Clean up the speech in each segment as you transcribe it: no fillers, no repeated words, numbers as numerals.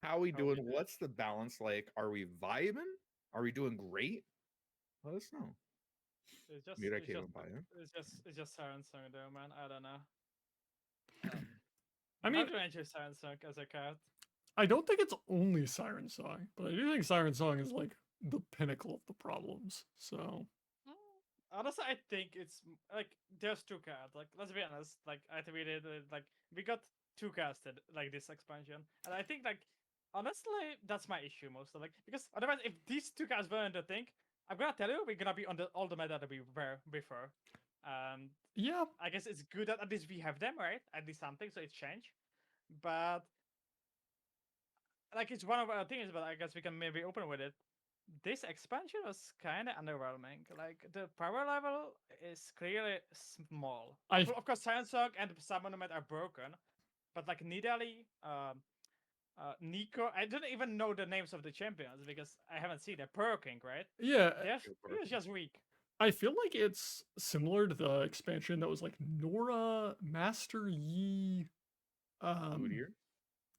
How are we doing? What's the balance like? Are we vibing? Are we doing great? Let us know. It's just Maybe I it's can't just even buy it. it's just Siren Song though, man. I don't know. I mean, How do I enjoy Siren Song as a cat? I don't think it's only Siren Song, but I do think Siren Song is like the pinnacle of the problems. So Honestly, I think it's like there's two cards. Like, let's be honest. Like, I think we did like we got two casted like this expansion, and I think like honestly that's my issue mostly. Like, because otherwise, if these two cards weren't a thing, I'm gonna tell you we're gonna be on the all the meta that we were before. yeah, I guess it's good that at least we have them, right? At least something, so it's changed. But like, it's one of our things. But I guess we can maybe open with it. This expansion was kind of underwhelming. Like, the power level is clearly small. Of course, Science Song and Summonement are broken, but like Nidalee, Nico, I don't even know the names of the champions because I haven't seen it. Perking, right? yeah. They're just weak. I feel like it's similar to the expansion that was like Nora, Master Yi, Udyr?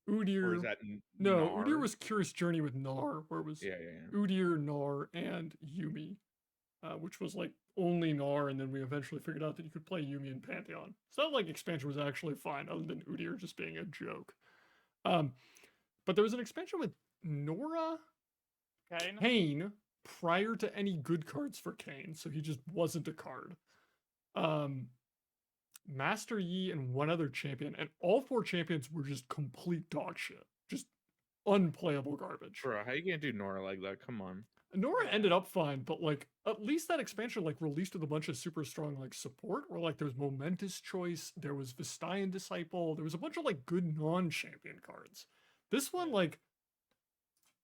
Udyr. Or is that No, Gnar? Udyr was Curious Journey with Gnar, where it was Yeah. Udyr, Gnar, and Yuumi, which was like only Gnar, and then we eventually figured out that you could play Yuumi in Pantheon. So that like expansion was actually fine, other than Udyr just being a joke. But there was an expansion with Nora, Kayn, prior to any good cards for Kayn, so he just wasn't a card. Master Yi and one other champion, and all four champions were just complete dog shit. Just unplayable garbage. Bro, how you gonna do Nora like that? Come on. Nora ended up fine, but like at least that expansion like released with a bunch of super strong like support where like there was Momentous Choice, there was Vistayan Disciple, there was a bunch of like good non-champion cards. This one, like,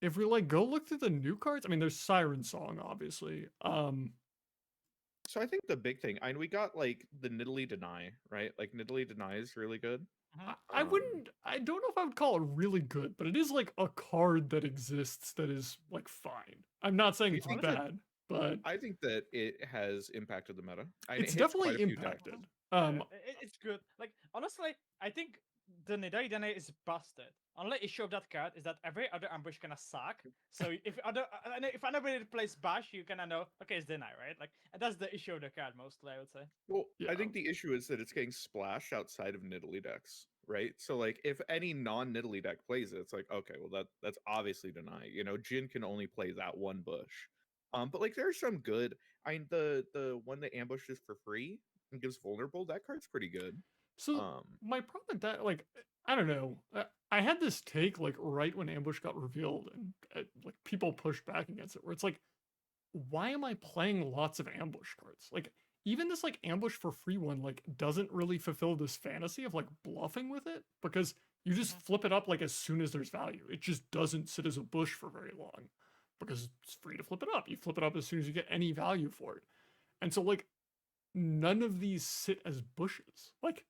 if we like go look through the new cards, I mean there's Siren Song, obviously. So I think the big thing, and we got like the Nidalee Deny, right? Like Nidalee Deny is really good. I don't know if I would call it really good, but it is like a card that exists that is like fine. I'm not saying it's bad, but I think that it has impacted the meta. It's definitely impacted. It's good. Like, honestly, I think the Nidalee Deny is busted. Only issue of that card is that every other ambush kind of suck. So if anybody plays Bash, you kind of know, okay, it's Deny, right? Like, and that's the issue of the card mostly, I would say. Well, I think the issue is that it's getting splashed outside of Nidalee decks, right? So like, if any non-Nidalee deck plays it, it's like, okay, well that's obviously Deny. You know, Jhin can only play that one bush. But like, there's some good. I mean, the one that ambushes for free and gives vulnerable, that card's pretty good. So my problem with that, like, I don't know. I had this take like right when Ambush got revealed, and like people pushed back against it, where it's like, why am I playing lots of Ambush cards? Like, even this like Ambush for free one like doesn't really fulfill this fantasy of like bluffing with it, because you just flip it up like as soon as there's value. It just doesn't sit as a bush for very long because it's free to flip it up. You flip it up as soon as you get any value for it. And so like none of these sit as bushes. Like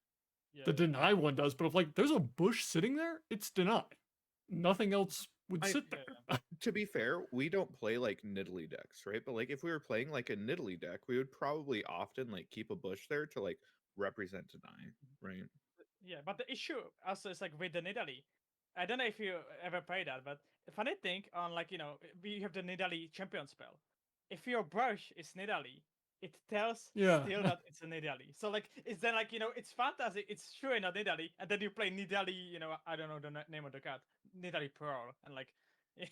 the Deny one does, but if like there's a bush sitting there, it's Deny. Nothing else would sit there. To be fair, we don't play like Nidalee decks, right? But like if we were playing like a Nidalee deck, we would probably often like keep a bush there to like represent Deny, right? Yeah, but the issue also is like with the Nidalee. I don't know if you ever played that, but the funny thing on like, you know, we have the Nidalee champion spell. If your brush is Nidalee, it tells still that it's a Nidalee. So like, it's then like, you know, it's fantasy, it's sure not Nidalee, and then you play Nidalee, you know, I don't know the name of the card, Nidalee Pearl, and like,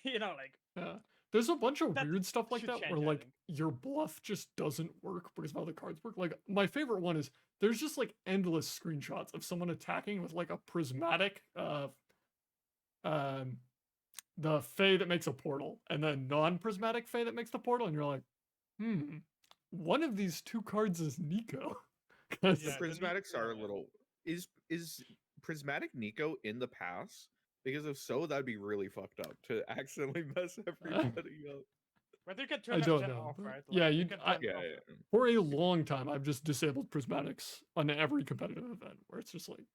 you know, like. Yeah, there's a bunch of weird stuff like that change, where like your bluff just doesn't work because of how the cards work. Like my favorite one is there's just like endless screenshots of someone attacking with like a prismatic the Fae that makes a portal, and then non-prismatic Fae that makes the portal, and you're like, one of these two cards is Nico. The prismatics are a little. Is prismatic Nico in the pass? Because if so, that'd be really fucked up to accidentally mess everybody up. But you can turn I don't that know. off, right? Like, for a long time, I've just disabled prismatics on every competitive event, where it's just like,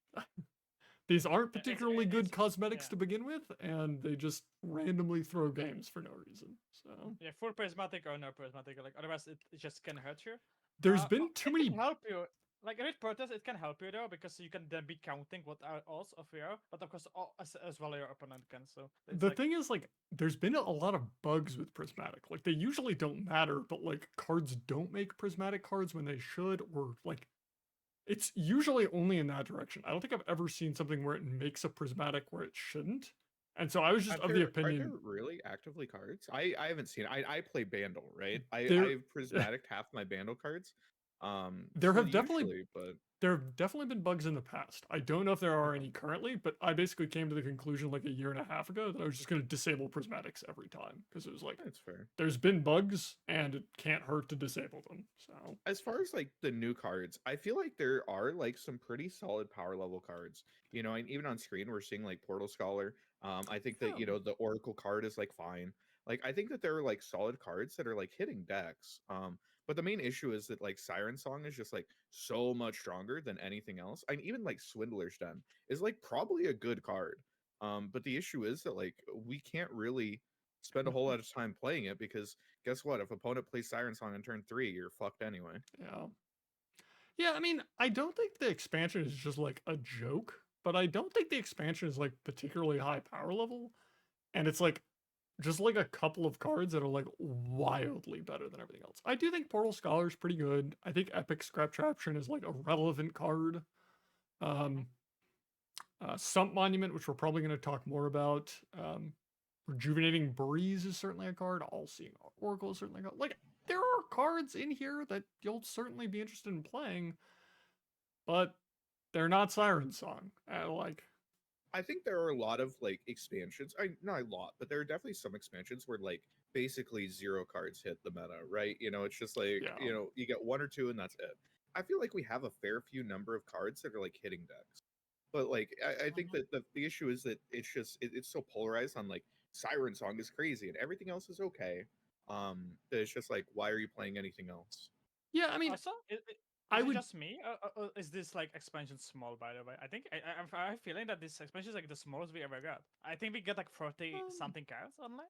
these aren't particularly good cosmetics to begin with, and they just randomly throw games for no reason. So yeah, full prismatic or no prismatic, like otherwise it just can hurt you. There's been too many. Help you. Like with protest, it can help you though because you can then be counting what are odds of your, but of course as well your opponent can. So it's The like thing is, like, there's been a lot of bugs with prismatic. Like, they usually don't matter, but like cards don't make prismatic cards when they should, or like it's usually only in that direction. I don't think I've ever seen something where it makes a prismatic where it shouldn't. And so I was just of the Are there opinion really actively cards? I haven't seen. I play Bandle, right? there I've prismatic half my Bandle cards. there So have definitely usually, but there have definitely been bugs in the past. I don't know if there are any currently, but I basically came to the conclusion like a year and a half ago that I was just going to disable prismatics every time because it was like that's fair. there's been bugs and it can't hurt to disable them. So As far as like the new cards, I feel like there are like some pretty solid power level cards. You know, and even on screen we're seeing like Portal Scholar. I think that Yeah. the Oracle card is like fine. Like I think that there are like solid cards that are like hitting decks. But the main issue is that like Siren Song is just like so much stronger than anything else. And even like Swindler's Den is like probably a good card. But the issue is that like we can't really spend a whole lot of time playing it because guess what? If opponent plays Siren Song on turn 3, you're fucked anyway. yeah. Yeah, I mean, I don't think the expansion is just like a joke, but I don't think the expansion is like particularly high power level. And it's like just like a couple of cards that are like wildly better than everything else. I do think Portal Scholar is pretty good. I think Epic Scrap Traption is like a relevant card. Um, Sump Monument, which we're probably going to talk more about. Rejuvenating Breeze is certainly a card. All Seeing Oracle is certainly a card. Like, there are cards in here that you'll certainly be interested in playing, but they're not Siren Song. I think there are a lot of like expansions. Not a lot, but there are definitely some expansions where like basically 0 cards hit the meta, right? You know, it's just like, Yeah. you know, you get 1 or 2 and that's it. I feel like we have a fair few number of cards that are like hitting decks. But like I think that the issue is that it's just it's so polarized on like Siren Song is crazy and everything else is okay. That it's just like why are you playing anything else? Yeah, I mean, also, I is it would. just me, or is this like expansion small? By the way, I think I'm feeling that this expansion is like the smallest we ever got. I think we got like 40 something cards online.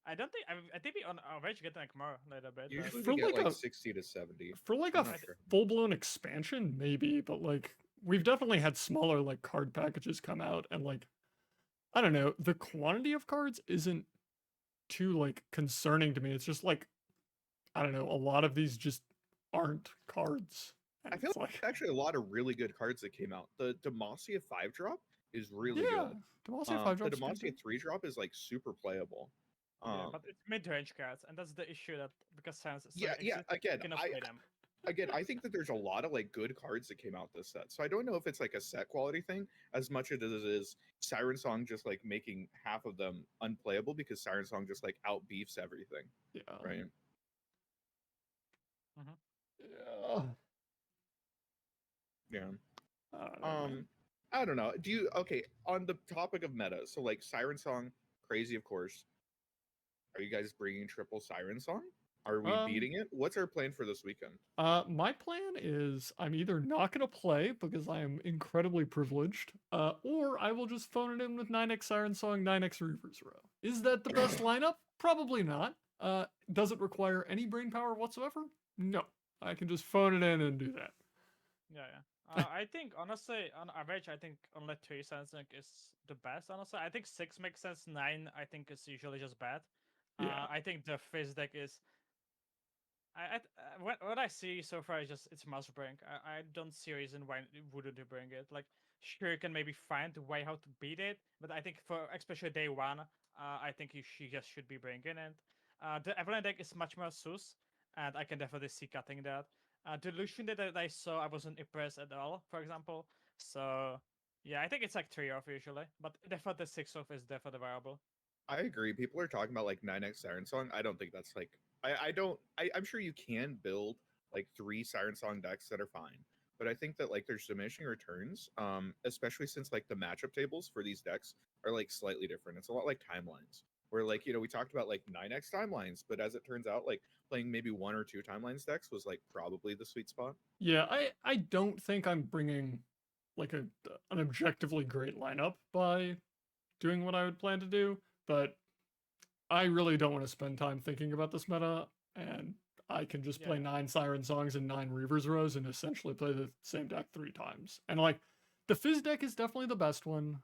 I don't think I think we on average get like more a little bit. Usually For we get like like a- 60 to 70. For like I'm a not sure. full blown expansion, maybe, but like we've definitely had smaller like card packages come out, and like I don't know, the quantity of cards isn't too like concerning to me. It's just like I don't know, a lot of these just aren't cards. And I feel it's like like there's actually a lot of really good cards that came out. The Demacia 5-drop is really yeah, good. Demacia 5 The drops good Demacia too. 3-drop is like super playable. Yeah, but it's mid-range cards, and that's the issue that because Sans Yeah, again, you cannot play them. I think that there's a lot of like good cards that came out this set. So I don't know if it's like a set quality thing as much as it is Siren Song just like making half of them unplayable because Siren Song just like out beefs everything. Yeah. Right. Yeah. Yeah. I don't know, man. I don't know. Do you okay on the topic of meta? So like Siren Song, crazy of course. Are you guys bringing triple Siren Song? Are we beating it? What's our plan for this weekend? My plan is I'm either not going to play because I am incredibly privileged, or I will just phone it in with 9x Siren Song, 9x Reaper's Row. Is that the best lineup? Probably not. Does it require any brain power whatsoever? No. I can just phone it in and do that. Yeah. I think honestly, on average, I think only 3 Sensing is the best. Honestly, I think 6 makes sense. 9, I think, is usually just bad. Yeah. I think the Fizz deck is. What I see so far is just it's must bring. I don't see a reason why it wouldn't bring it. Like, sure, you can maybe find a way how to beat it, but I think for especially day 1, I think she just should be bringing it. The Evelyn deck is much more sus, and I can definitely see cutting that. The Lucian that I saw, I wasn't impressed at all, for example. So, yeah, I think it's like 3 off usually, but definitely the 6 off is definitely viable. I agree. People are talking about like 9x Siren Song. I don't think that's like I'm sure you can build like 3 Siren Song decks that are fine. But I think that like there's diminishing returns, especially since like the matchup tables for these decks are like slightly different. It's a lot like timelines. Where like, you know, we talked about like 9x timelines, but as it turns out, like playing maybe 1 or 2 timelines decks was like probably the sweet spot. Yeah, I don't think I'm bringing like an objectively great lineup by doing what I would plan to do, but I really don't want to spend time thinking about this meta, and I can just play Yeah. 9 Siren Songs and 9 Reaver's Rows and essentially play the same deck 3 times. And like the Fizz deck is definitely the best one.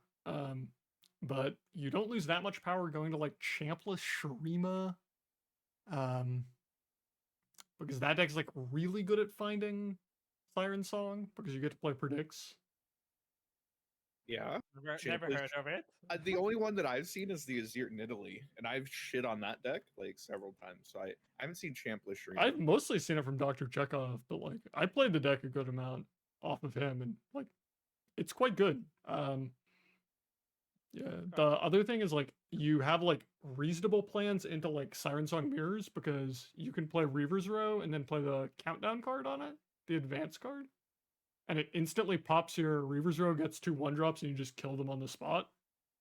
But you don't lose that much power going to like Champless Shurima. Because that deck's like really good at finding Siren Song because you get to play predicts. Yeah. Never Champless- heard of it. The only one that I've seen is the Azir in Italy, and I've shit on that deck like several times. So I haven't seen Champless Shurima. I've mostly seen it from Dr. Chekhov, but like I played the deck a good amount off of him, and like it's quite good. Yeah. The other thing is like you have like reasonable plans into like Siren Song mirrors because you can play Reaver's Row and then play the countdown card on it, the advance card, and it instantly pops your Reaver's Row, gets 2 1-drops, and you just kill them on the spot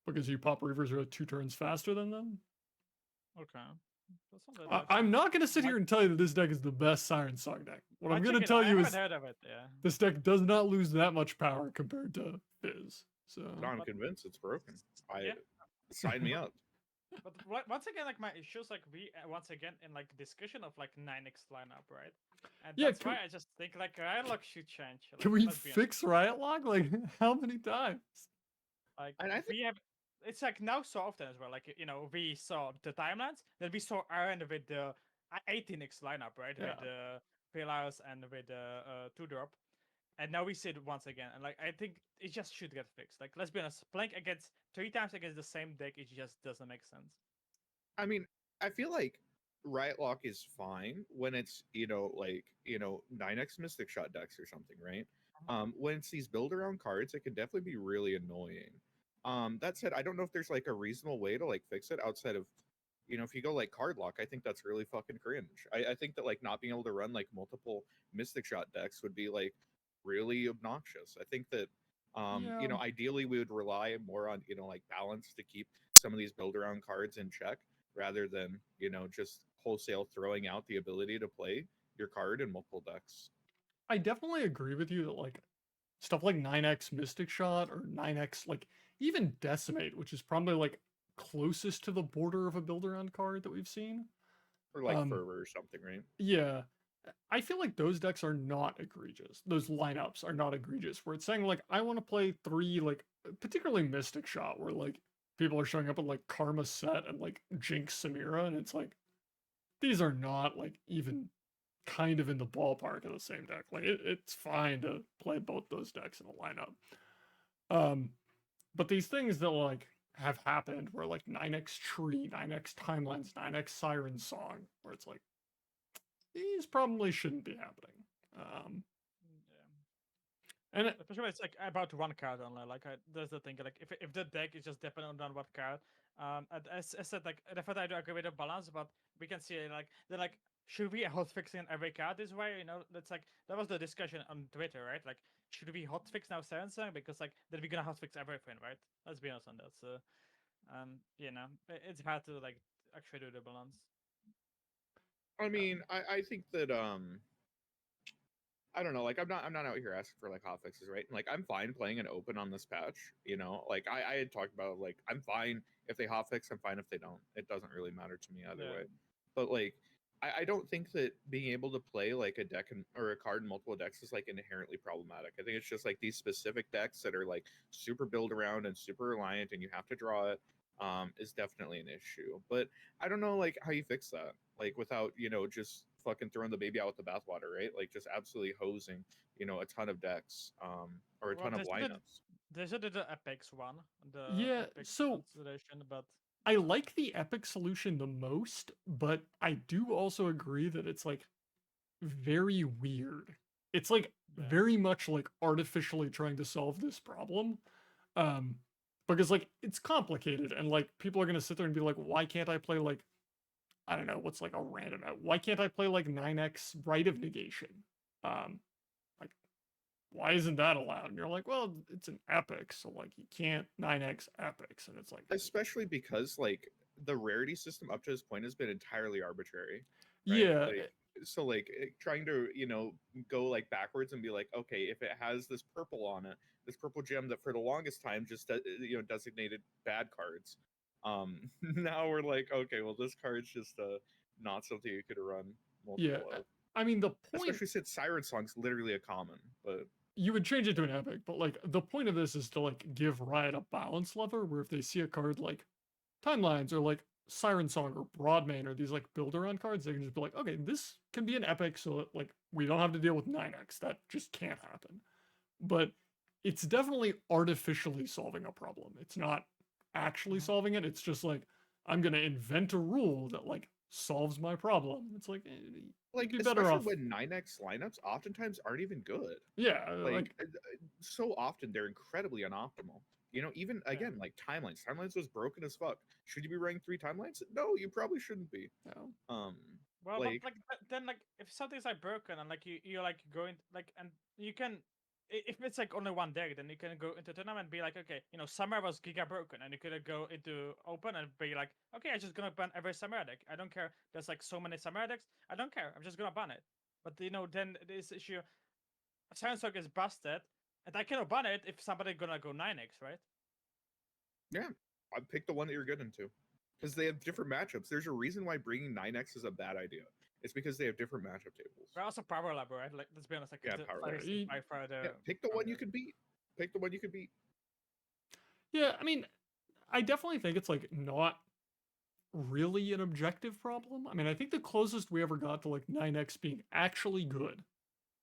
because you pop Reaver's Row 2 turns faster than them. Okay. That's not that bad. I'm not gonna sit here and tell you that this deck is the best Siren Song deck. What I'm I'll gonna check it tell out. I you haven't is heard of it. Yeah. this deck does not lose that much power compared to Fizz. So But I'm convinced it's broken. Yeah. Sign me up. But once again, like my issues, like we once again in like discussion of like 9x lineup, right? And Yeah, that's why I just think like Riot Lock should change. can like, we let's be honest. fix Riot Lock? Like how many times? Like And I think- we have, it's like now so often as well. Like we saw the timelines, then we saw Iron with the 18x lineup, right? Yeah. With the Pillars and with the 2-drop, and now we see it once again. And like I think it just should get fixed. Like let's be honest, playing against 3 times against the same deck, it just doesn't make sense. I mean, I feel like Riot Lock is fine when it's 9x Mystic Shot decks or something, right? When it's these build around cards, it can definitely be really annoying. That said, I don't know if there's like a reasonable way to like fix it outside of, if you go like card lock, I think that's really fucking cringe. I think that like not being able to run like multiple Mystic Shot decks would be like really obnoxious. I think that Yeah. ideally we would rely more on like balance to keep some of these build around cards in check rather than just wholesale throwing out the ability to play your card in multiple decks. I definitely agree with you that like stuff like 9x Mystic Shot or 9x like even Decimate, which is probably like closest to the border of a build around card that we've seen. Or like Fervor or something, right? Yeah. I feel like those decks are not egregious. Those lineups are not egregious. Where it's saying like I want to play 3 like particularly Mystic Shot where like people are showing up with like Karma Set and like Jinx Samira, and it's like these are not like even kind of in the ballpark of the same deck. Like it's fine to play both those decks in a lineup. But these things that like have happened where like 9x Tree, 9x Timelines, 9x Siren Song, where it's like these probably shouldn't be happening. And especially when it's like about 1 card only. Like that's the thing. Like if the deck is just dependent on 1 card, as I said, like definitely I do agree with the balance, but we can see like they're like, should we hotfixing every card this way? That's like that was the discussion on Twitter, right? Like, should we hotfix now Siren Song because like then we're gonna hotfix everything, right? Let's be honest on that. So, it's hard to like actually do the balance. I mean, I think that I don't know, like I'm not out here asking for like hot fixes, right? And, like I'm fine playing an open on this patch, like I had talked about like I'm fine if they hot fix, I'm fine if they don't. It doesn't really matter to me either way. But like I don't think that being able to play like a deck or a card in multiple decks is like inherently problematic. I think it's just like these specific decks that are like super build around and super reliant and you have to draw it is definitely an issue. But I don't know like how you fix that, like without just fucking throwing the baby out with the bathwater, right? Like just absolutely hosing a ton of decks or a ton of lineups. They said the Epics one, the yeah, Epic so consideration, but I like the Epic solution the most, but I do also agree that it's like very weird. It's like very much like artificially trying to solve this problem. Because like it's complicated and like people are gonna sit there and be like, why can't I play like I don't know what's like a random out? Why can't I play like 9x Rite of Negation? Like why isn't that allowed? And you're like, well, it's an epic, so like you can't 9x epics, and it's like especially because like the rarity system up to this point has been entirely arbitrary. Right? Yeah. So like trying to go like backwards and be like, okay, if it has this purple on it, this purple gem that for the longest time just designated bad cards. Now we're like, okay, well this card's just not something you could run. Yeah, of. I mean, the point Especially since Siren Song's literally a common, but you would change it to an epic, but like the point of this is to like give Riot a balance lever where if they see a card like Timelines or like Siren Song or Broadmain or these like build around cards, they can just be like, okay, this can be an epic, so that like we don't have to deal with 9x. That just can't happen. But it's definitely artificially solving a problem. It's not actually solving it. It's just like I'm gonna invent a rule that like solves my problem. It's like like you'd be better especially off. when 9x lineups oftentimes aren't even good. Yeah, Like so often they're incredibly unoptimal. You know, even again, like timelines. Timelines was broken as fuck. Should you be running 3 timelines? No, you probably shouldn't be. no. Well, like, but like then like if something's like broken and like you're like going like and you can if it's like only one deck, then you can go into tournament and be like, okay, you know, Summer was giga broken, and you could go into open and be like, okay, I'm just gonna ban every Summer deck. I don't care. There's like so many Summer decks. I don't care. I'm just gonna ban it. But you know, then this issue, Sandstock is busted, and I cannot ban it if somebody gonna go 9x, right? yeah, I pick the one that you're good into because they have different matchups. There's a reason why bringing 9x is a bad idea. It's because they have different matchup tables. But also Power Lab, right? Like, let's be honest. Like, Yeah, the Power fire Lab. is by far the. Yeah, pick the one you can beat. Pick the one you can beat. Yeah, I mean, I definitely think it's like not really an objective problem. I mean, I think the closest we ever got to like 9x being actually good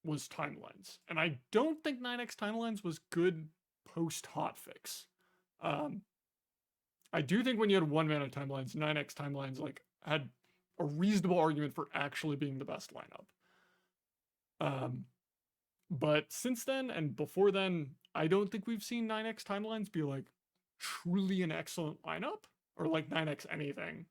was Timelines. And I don't think 9x Timelines was good post hotfix. I do think when you had 1 mana Timelines, 9x Timelines like had a reasonable argument for actually being the best lineup. But since then and before then, I don't think we've seen 9x Timelines be like truly an excellent lineup or like 9x anything.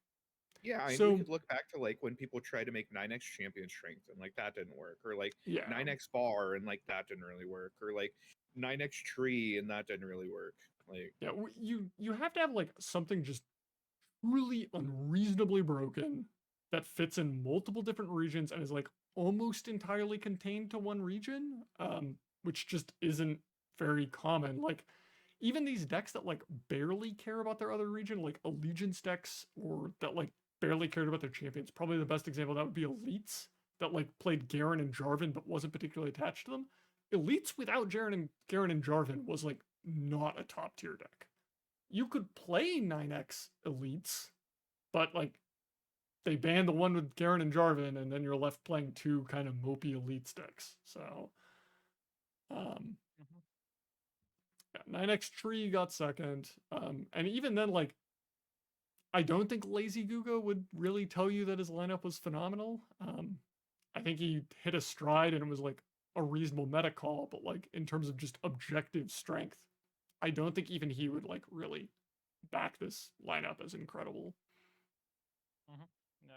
Yeah, I mean, So we could look back to like when people tried to make 9x champion strength and like that didn't work, or like yeah, 9x bar and like that didn't really work, or like 9x tree and that didn't really work. Like yeah, you have to have like something just truly unreasonably broken that fits in multiple different regions and is like almost entirely contained to one region, which just isn't very common. Like even these decks that like barely care about their other region, like allegiance decks, or that like barely cared about their champions. Probably the best example of that would be elites that like played Garen and Jarvan but wasn't particularly attached to them. Elites without Garen and Jarvan was like not a top tier deck. You could play 9x elites, but like they banned the one with Garen and Jarvan, and then you're left playing 2 kind of mopey elites decks. So, yeah, 9x Tree got second, and even then, like, I don't think Lazy Guga would really tell you that his lineup was phenomenal. I think he hit a stride and it was like a reasonable meta call, but like in terms of just objective strength, I don't think even he would like really back this lineup as incredible.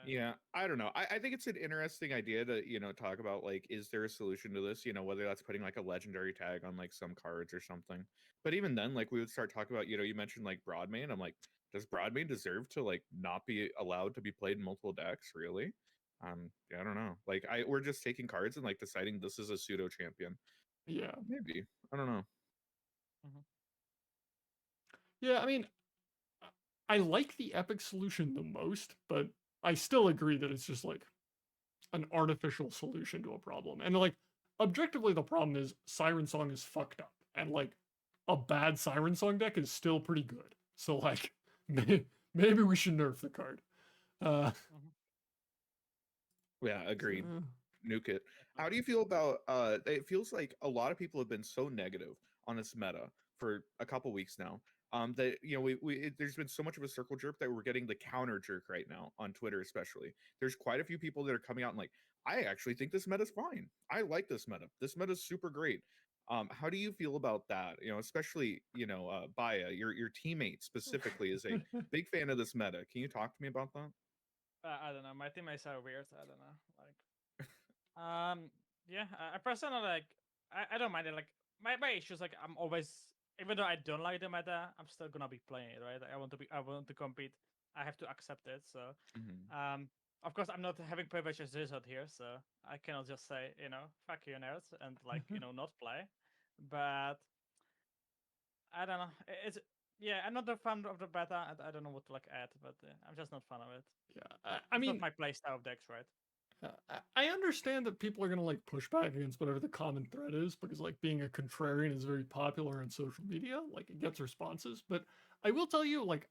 yeah, I don't know. I think it's an interesting idea to, you know, talk about like, is there a solution to this? You know, whether that's putting like a legendary tag on like some cards or something. But even then, like we would start talking about, you know, you mentioned like Broadmain. I'm like, does Broadmain deserve to like not be allowed to be played in multiple decks? Really? Yeah, I don't know. Like we're just taking cards and like deciding this is a pseudo champion. Yeah. Maybe. I don't know. Yeah, I mean, I like the epic solution the most, but I still agree that it's just like an artificial solution to a problem. And like objectively, the problem is Siren Song is fucked up, and like a bad Siren Song deck is still pretty good. So like maybe we should nerf the card. Yeah, agreed. Nuke it. How do you feel about it feels like a lot of people have been so negative on this meta for a couple weeks now. That you know, there's been so much of a circle jerk that we're getting the counter jerk right now on Twitter, especially. There's quite a few people that are coming out and like, I actually think this meta's fine. I like this meta. This meta's super great. How do you feel about that? You know, especially, you know, Baya, your teammate specifically is a big fan of this meta. Can you talk to me about that? I don't know. My teammates are weird. I don't know. Like, yeah. I personally like. I don't mind it. Like my issue is like I'm always, even though I don't like the meta, I'm still gonna be playing it, right? I want to compete. I have to accept it. So, of course, I'm not having privilege as result here, so I cannot just say, you know, fuck you nerds and like, you know, not play. But I don't know. It's yeah, I'm not a fan of the beta. I don't know what to like add, but I'm just not fan of it. Yeah, I It's mean, not my play style of decks, right? I understand that people are gonna like push back against whatever the common thread is because like being a contrarian is very popular on social media. Like it gets responses, but I will tell you like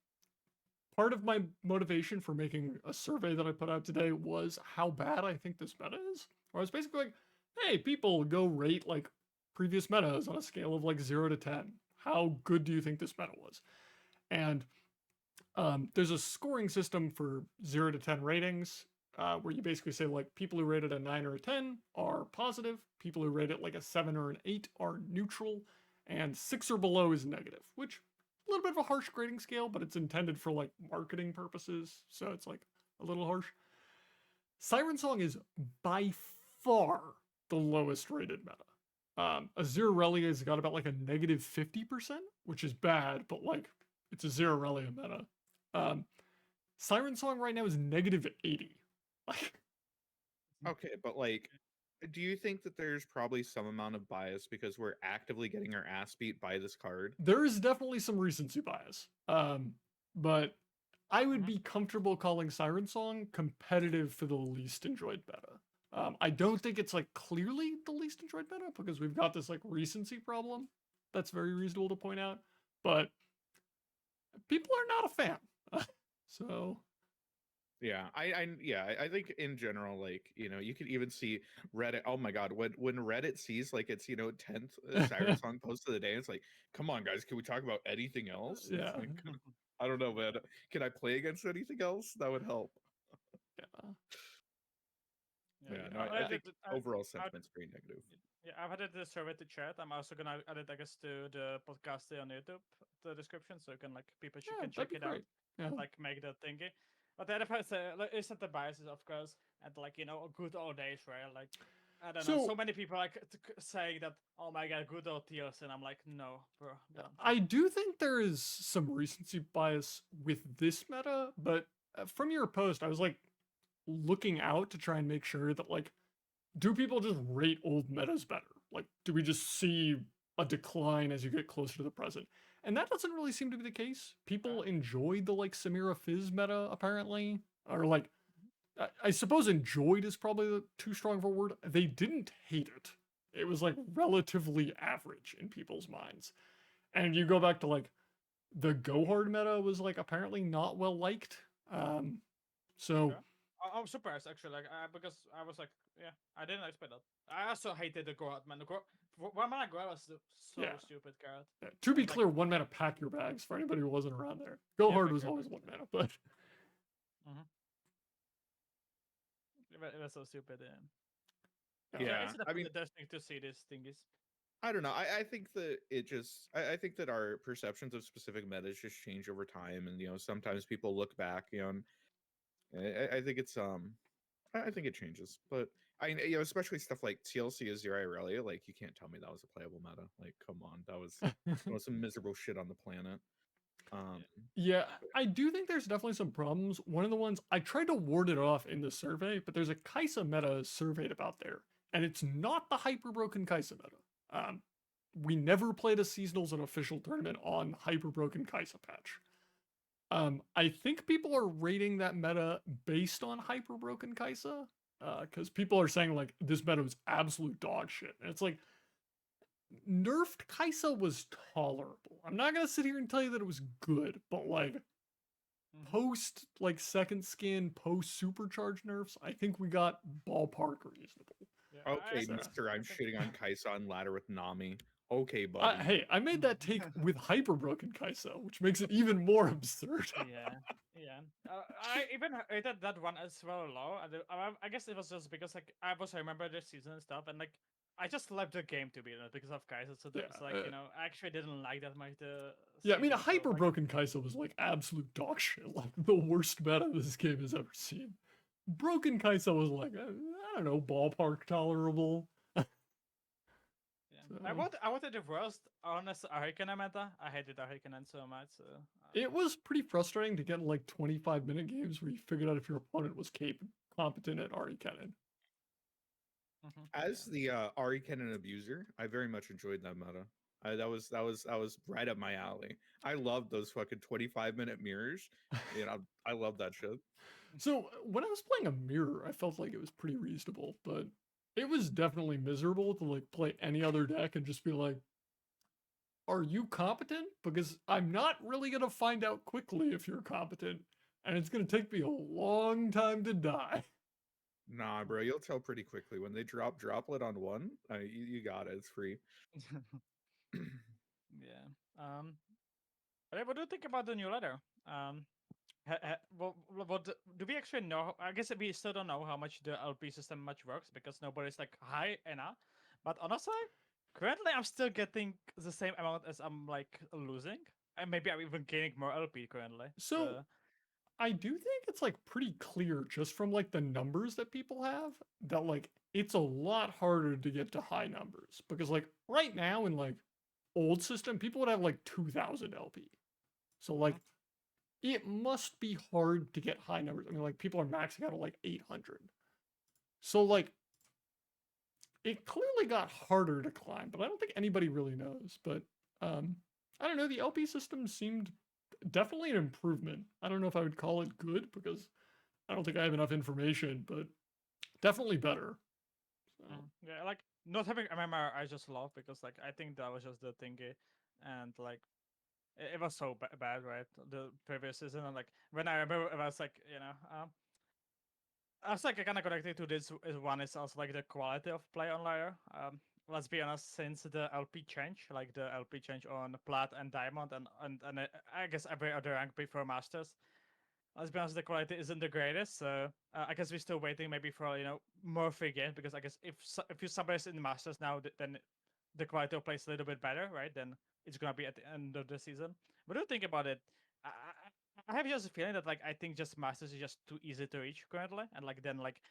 part of my motivation for making a survey that I put out today was how bad I think this meta is. Where I was basically like, hey, people go rate like previous metas on a scale of like 0 to 10. How good do you think this meta was? And there's a scoring system for 0 to 10 ratings where you basically say like people who rate it a 9 or a 10 are positive, people who rate it like a 7 or an 8 are neutral, and 6 or below is negative, which a little bit of a harsh grading scale, but it's intended for like marketing purposes, so it's like a little harsh. Siren Song is by far the lowest rated meta. Azir Relia has got about like a negative 50%, which is bad, but like it's a Azir Relia meta. Siren Song right now is negative 80. Like, Okay, but like, do you think that there's probably some amount of bias because we're actively getting our ass beat by this card? there is definitely some recency bias. But I would Mhm. be comfortable calling Siren Song competitive for the least enjoyed meta. I don't think it's like clearly the least enjoyed meta because we've got this like recency problem that's very reasonable to point out, but people are not a fan. So Yeah, I think in general, like, you know, you could even see Reddit. Oh my God, when Reddit sees like its 10th Siren Song post of the day, it's like, come on, guys, can we talk about anything else? It's yeah, like, I don't know, man. Can I play against anything else? That would help. yeah. Yeah, Yeah, no, I think overall sentiment's pretty negative. Yeah, I've added the survey to chat. I'm also gonna add it, I guess, to the Podcasty on YouTube, the description, so you can like people Yeah, can check that'd be it out great. Yeah. and like make that thingy. But the other part is that the biases, of course, and like good old days, right? Like I don't know, So so many people like saying that, oh my god, good old TLC, and I'm like, no, bro. Don't. I do think there is some recency bias with this meta, but from your post, I was like looking out to try and make sure that like, do people just rate old metas better? Like, do we just see a decline as you get closer to the present? And that doesn't really seem to be the case. People enjoyed the like Samira Fizz meta apparently, or like I suppose enjoyed is probably too strong of a word. They didn't hate it. It was like relatively average in people's minds. And you go back to like the Go Hard meta was like apparently not well liked. So Okay. I'm surprised actually, like because I was like, yeah, I didn't expect that. I also hated the Gorat man. The one man Gorat was so yeah. stupid, Garrett. To be It's like- clear, one mana pack your bags for anybody who wasn't around there. Go Yeah, Hard pack was your always bags. one mana, but It was so stupid. Yeah, It's I mean, interesting to see these thingies. I don't know. I think that it just I think that our perceptions of specific metas just change over time, and sometimes people look back, and I think it's I think it changes, but especially stuff like TLC Azir Irelia, like you can't tell me that was a playable meta. Like, come on, that was the most miserable shit on the planet. yeah, I do think there's definitely some problems. One of the ones I tried to ward it off in the survey, but there's a Kai'Sa meta surveyed about there, and it's not the hyper broken Kai'Sa meta. We never played a seasonals and official tournament on hyper broken Kai'Sa patch. I think people are rating that meta based on hyper broken Kai'Sa, because people are saying like this meta was absolute dog shit, and it's like nerfed Kai'Sa was tolerable. I'm not gonna sit here and tell you that it was good, but like post like second skin, post supercharge nerfs, I think we got ballpark reasonable. Yeah, Okay, so- Mister, I'm shitting on Kai'Sa on ladder with Nami. Okay, buddy. Hey, I made that take with hyper broken Kai'Sa, which makes it even more absurd. yeah. I even rated that one as well low. I guess it was just because like I remember the season and stuff, and like I just left the game to be honest because of Kai'Sa. So Yeah, it's like I actually didn't like that much. Yeah, I mean, a season, so, hyper like, broken Kai'Sa was like absolute dog shit, like the worst meta this game has ever seen. Broken Kai'Sa was like, I don't know, ballpark tolerable. Yeah. I wanted the worst honest Arcana meta. I hated Arcana so much. So, It was pretty frustrating to get like 25-minute games where you figured out if your opponent was competent at Ari Kennen. As the Ari Kennen abuser, I very much enjoyed that meta. That was right up my alley. I loved those fucking 25-minute mirrors. I love that shit. So when I was playing a mirror, I felt like it was pretty reasonable, but it was definitely miserable to like play any other deck and just be like, are you competent? Because I'm not really gonna find out quickly if you're competent, and it's gonna take me a long time to die. Nah, bro, you'll tell pretty quickly when they drop droplet on one. You got it. It's free. Yeah. But what do you think about the new letter? What do we actually know? I guess we still don't know how much the LP system much works because nobody's like high enough. But honestly, currently I'm still getting the same amount as I'm like losing, and maybe I'm even gaining more LP currently. So I do think it's like pretty clear just from like the numbers that people have that like it's a lot harder to get to high numbers because like right now in like old system people would have like 2000 LP. So like it must be hard to get high numbers. I mean like people are maxing out at like 800. So like it clearly got harder to climb, but I don't think anybody really knows. But I don't know, the LP system seemed definitely an improvement. I don't know if I would call it good because I don't think I have enough information, but definitely better. So. Yeah, like not having MMR, I just love because like I think that was just the thingy, and like it was so bad, right? The previous season, and like when I remember, it was like I was like kind of connected to this one is also like the quality of play on ladder. Let's be honest, since the LP change, like the LP change on Plat and Diamond, and I guess every other rank before Masters, let's be honest, the quality isn't the greatest. So I guess we're still waiting maybe for more free games because I guess if you somebody's in the Masters now, then the quality of play is a little bit better, right? Then it's gonna be at the end of the season. What do you think about it? I have just a feeling that like I think just Masters is just too easy to reach currently, and like then like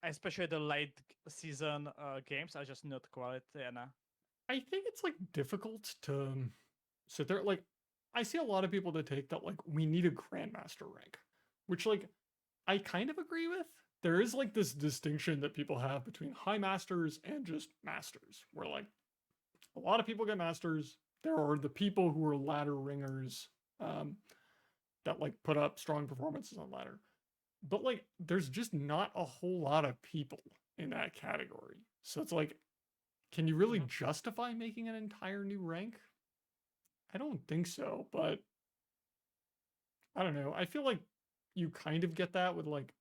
especially the late season games are just not quality. And I think it's like difficult to sit there. Like I see a lot of people that take that like we need a grandmaster rank, which like I kind of agree with. There is like this distinction that people have between high masters and just masters, where like a lot of people get masters. There are the people who are ladder ringers that like put up strong performances on ladder. But like there's just not a whole lot of people in that category. So it's like, can you really justify making an entire new rank? I don't think so, but I don't know. I feel like you kind of get that with like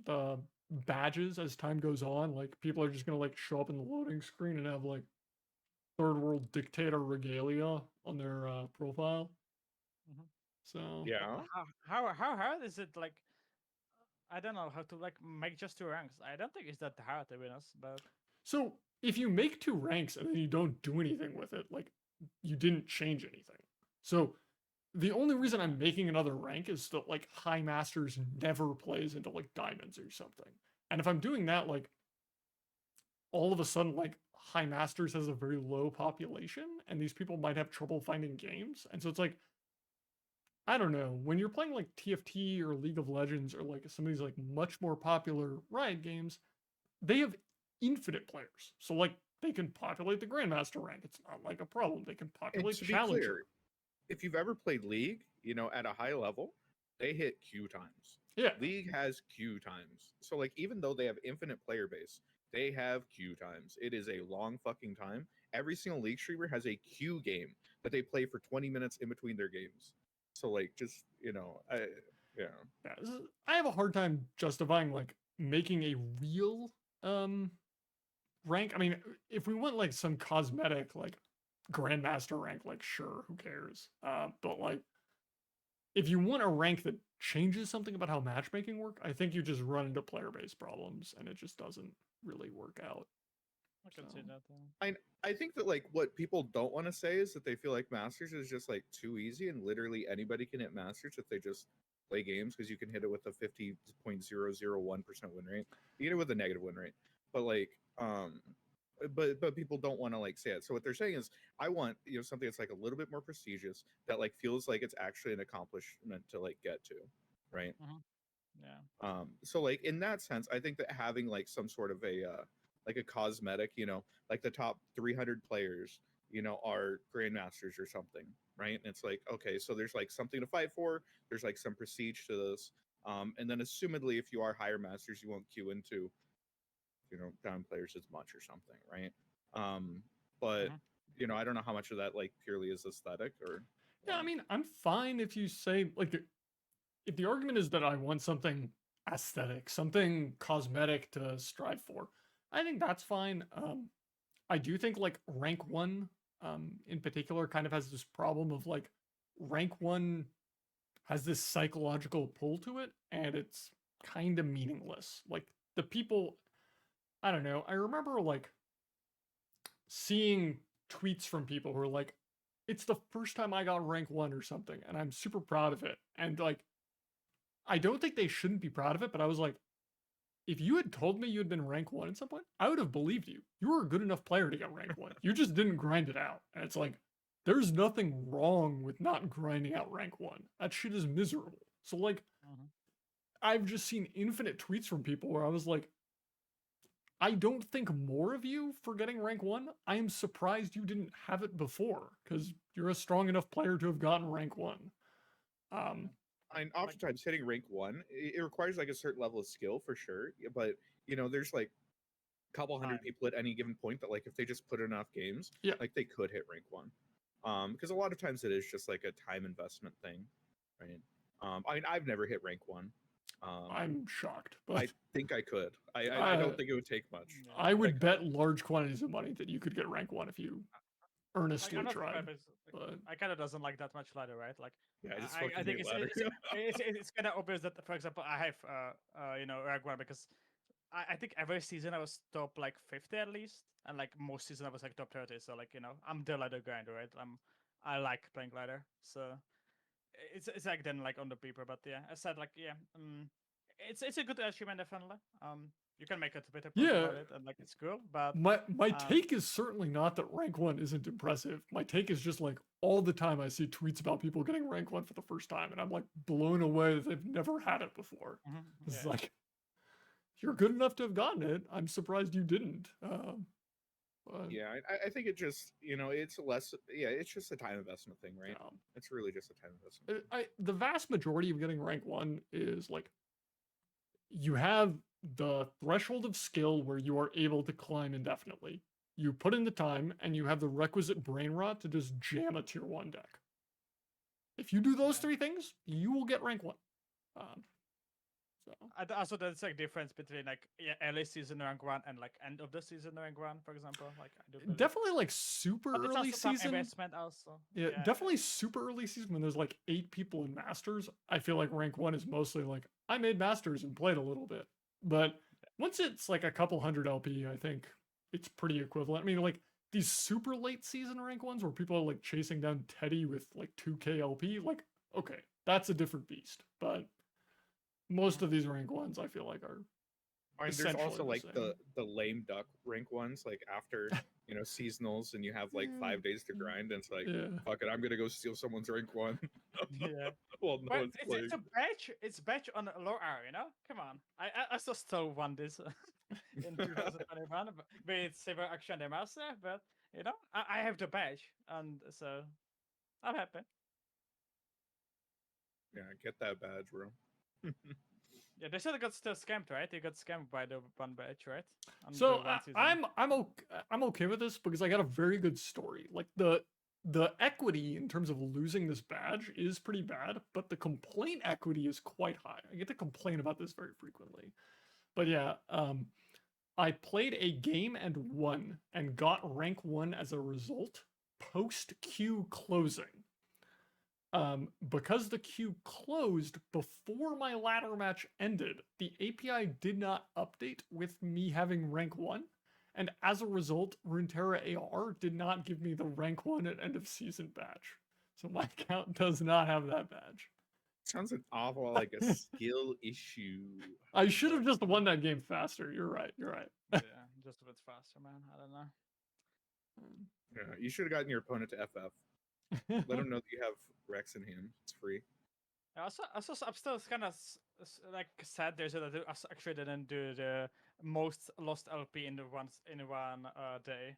the badges as time goes on. Like people are just gonna like show up in the loading screen and have like third world dictator regalia on their profile. So Yeah. how hard is it? Like I don't know how to like make just two ranks. I don't think it's that hard to be honest. But so if you make two ranks and then you don't do anything with it, like you didn't change anything. So the only reason I'm making another rank is that like High Masters never plays into like diamonds or something. And if I'm doing that, like all of a sudden, like High Masters has a very low population, and these people might have trouble finding games. And so it's like, I don't know, when you're playing like TFT or League of Legends or like some of these like much more popular Riot games, they have infinite players. So like they can populate the Grandmaster rank. It's not like a problem. They can populate Challenger. Clear, if you've ever played League, at a high level, they hit queue times. Yeah. League has queue times. So like even though they have infinite player base, they have queue times. It is a long fucking time. Every single League streamer has a queue game that they play for 20 minutes in between their games. So like just, I have a hard time justifying like making a real rank. I mean, if we want like some cosmetic like Grandmaster rank, like sure, who cares? But like if you want a rank that changes something about how matchmaking work, I think you just run into player base problems and it just doesn't really work out. I can see that. I think that like what people don't want to say is that they feel like Masters is just like too easy and literally anybody can hit Masters if they just play games because you can hit it with a 50.001% win rate. You hit it with a negative win rate. But like but people don't want to like say it. So what they're saying is I want, something that's like a little bit more prestigious that like feels like it's actually an accomplishment to like get to, right? Yeah. So like in that sense, I think that having like some sort of a like a cosmetic, like the top 300 players, are grandmasters or something, right? And it's like, okay, so there's like something to fight for. There's like some prestige to this. And then assumedly, if you are higher masters, you won't queue into, down players as much or something, right? But I don't know how much of that like purely is aesthetic or. Yeah, I mean, I'm fine if you say like if the argument is that I want something aesthetic, something cosmetic to strive for. I think that's fine. I do think like rank 1 in particular kind of has this problem of like rank 1 has this psychological pull to it and it's kind of meaningless. Like the people, I don't know. I remember like seeing tweets from people who are like, it's the first time I got rank 1 or something and I'm super proud of it. And like, I don't think they shouldn't be proud of it, but I was like, if you had told me you had been rank 1 at some point, I would have believed you. You were a good enough player to get rank 1. You just didn't grind it out. And it's like, there's nothing wrong with not grinding out rank 1. That shit is miserable. So like, I've just seen infinite tweets from people where I was like, I don't think more of you for getting rank 1. I am surprised you didn't have it before, because you're a strong enough player to have gotten rank 1. And oftentimes hitting rank 1, it requires like a certain level of skill for sure. But there's like a couple hundred people at any given point that like if they just put in enough games, like they could hit rank 1. Because a lot of times it is just like a time investment thing, right? I mean, I've never hit rank 1. I'm shocked. But I think I could. I don't think it would take much. I would bet large quantities of money that you could get rank 1 if you earnestly tried. But Aikado doesn't like that much ladder, right? Like, yeah, I think it's kind of obvious that, for example, I have rank 1 because I think every season I was top like 50 at least, and like most season I was like top 30. So like I'm the ladder grinder, right? I like playing ladder, so it's like then like on the paper, but yeah, I said like it's a good achievement definitely. You can make a Twitter post about it, and like it's cool. But my take is certainly not that rank 1 isn't impressive. My take is just like all the time I see tweets about people getting rank 1 for the first time, and I'm like blown away that they've never had it before. It's like, you're good enough to have gotten it. I'm surprised you didn't. Yeah, I think it just it's less. Yeah, it's just a time investment thing, right? It's really just a time investment. The vast majority of getting rank 1 is like you have the threshold of skill where you are able to climb indefinitely. You put in the time and you have the requisite brain rot to just jam a tier 1 deck. If you do those 3 things, you will get rank 1. Also, there's like difference between like early season rank 1 and like end of the season rank 1, for example. Like definitely like super early season. Investment also. Yeah, definitely super early season when there's like 8 people in Masters. I feel like rank 1 is mostly like I made Masters and played a little bit. But once it's like a couple hundred LP, I think it's pretty equivalent. I mean, like these super late season rank 1s where people are like chasing down Teddy with like 2K LP, like, okay, that's a different beast. But most of these rank 1s I feel like are. I mean, there's also like the lame duck rank 1s, like after seasonals, and you have like 5 days to grind, and it's like, fuck it, I'm gonna go steal someone's rank 1. Well, no one's playing. It's a badge. It's badge on a low R, Come on, I also still won this in 2021, with Saber Action and Master, but I have the badge, and so I'm happy. Yeah, get that badge, bro. Yeah, they still got scammed, right? They got scammed by the one badge, right? So I'm okay with this because I got a very good story. Like the equity in terms of losing this badge is pretty bad, but the complaint equity is quite high. I get to complain about this very frequently. But yeah, I played a game and won and got rank 1 as a result post queue closing. Because the queue closed before my ladder match ended, the API did not update with me having rank 1, and as a result, Runeterra AR did not give me the rank 1 at end of season badge. So my account does not have that badge. Sounds an awful like a skill issue. I should have just won that game faster. You're right. Yeah, just a bit faster, man. I don't know. Yeah, you should have gotten your opponent to FF. Let them know that you have Rex in hand. It's free. Also, I'm still kind of like sad there that I actually didn't do the most lost LP in one day.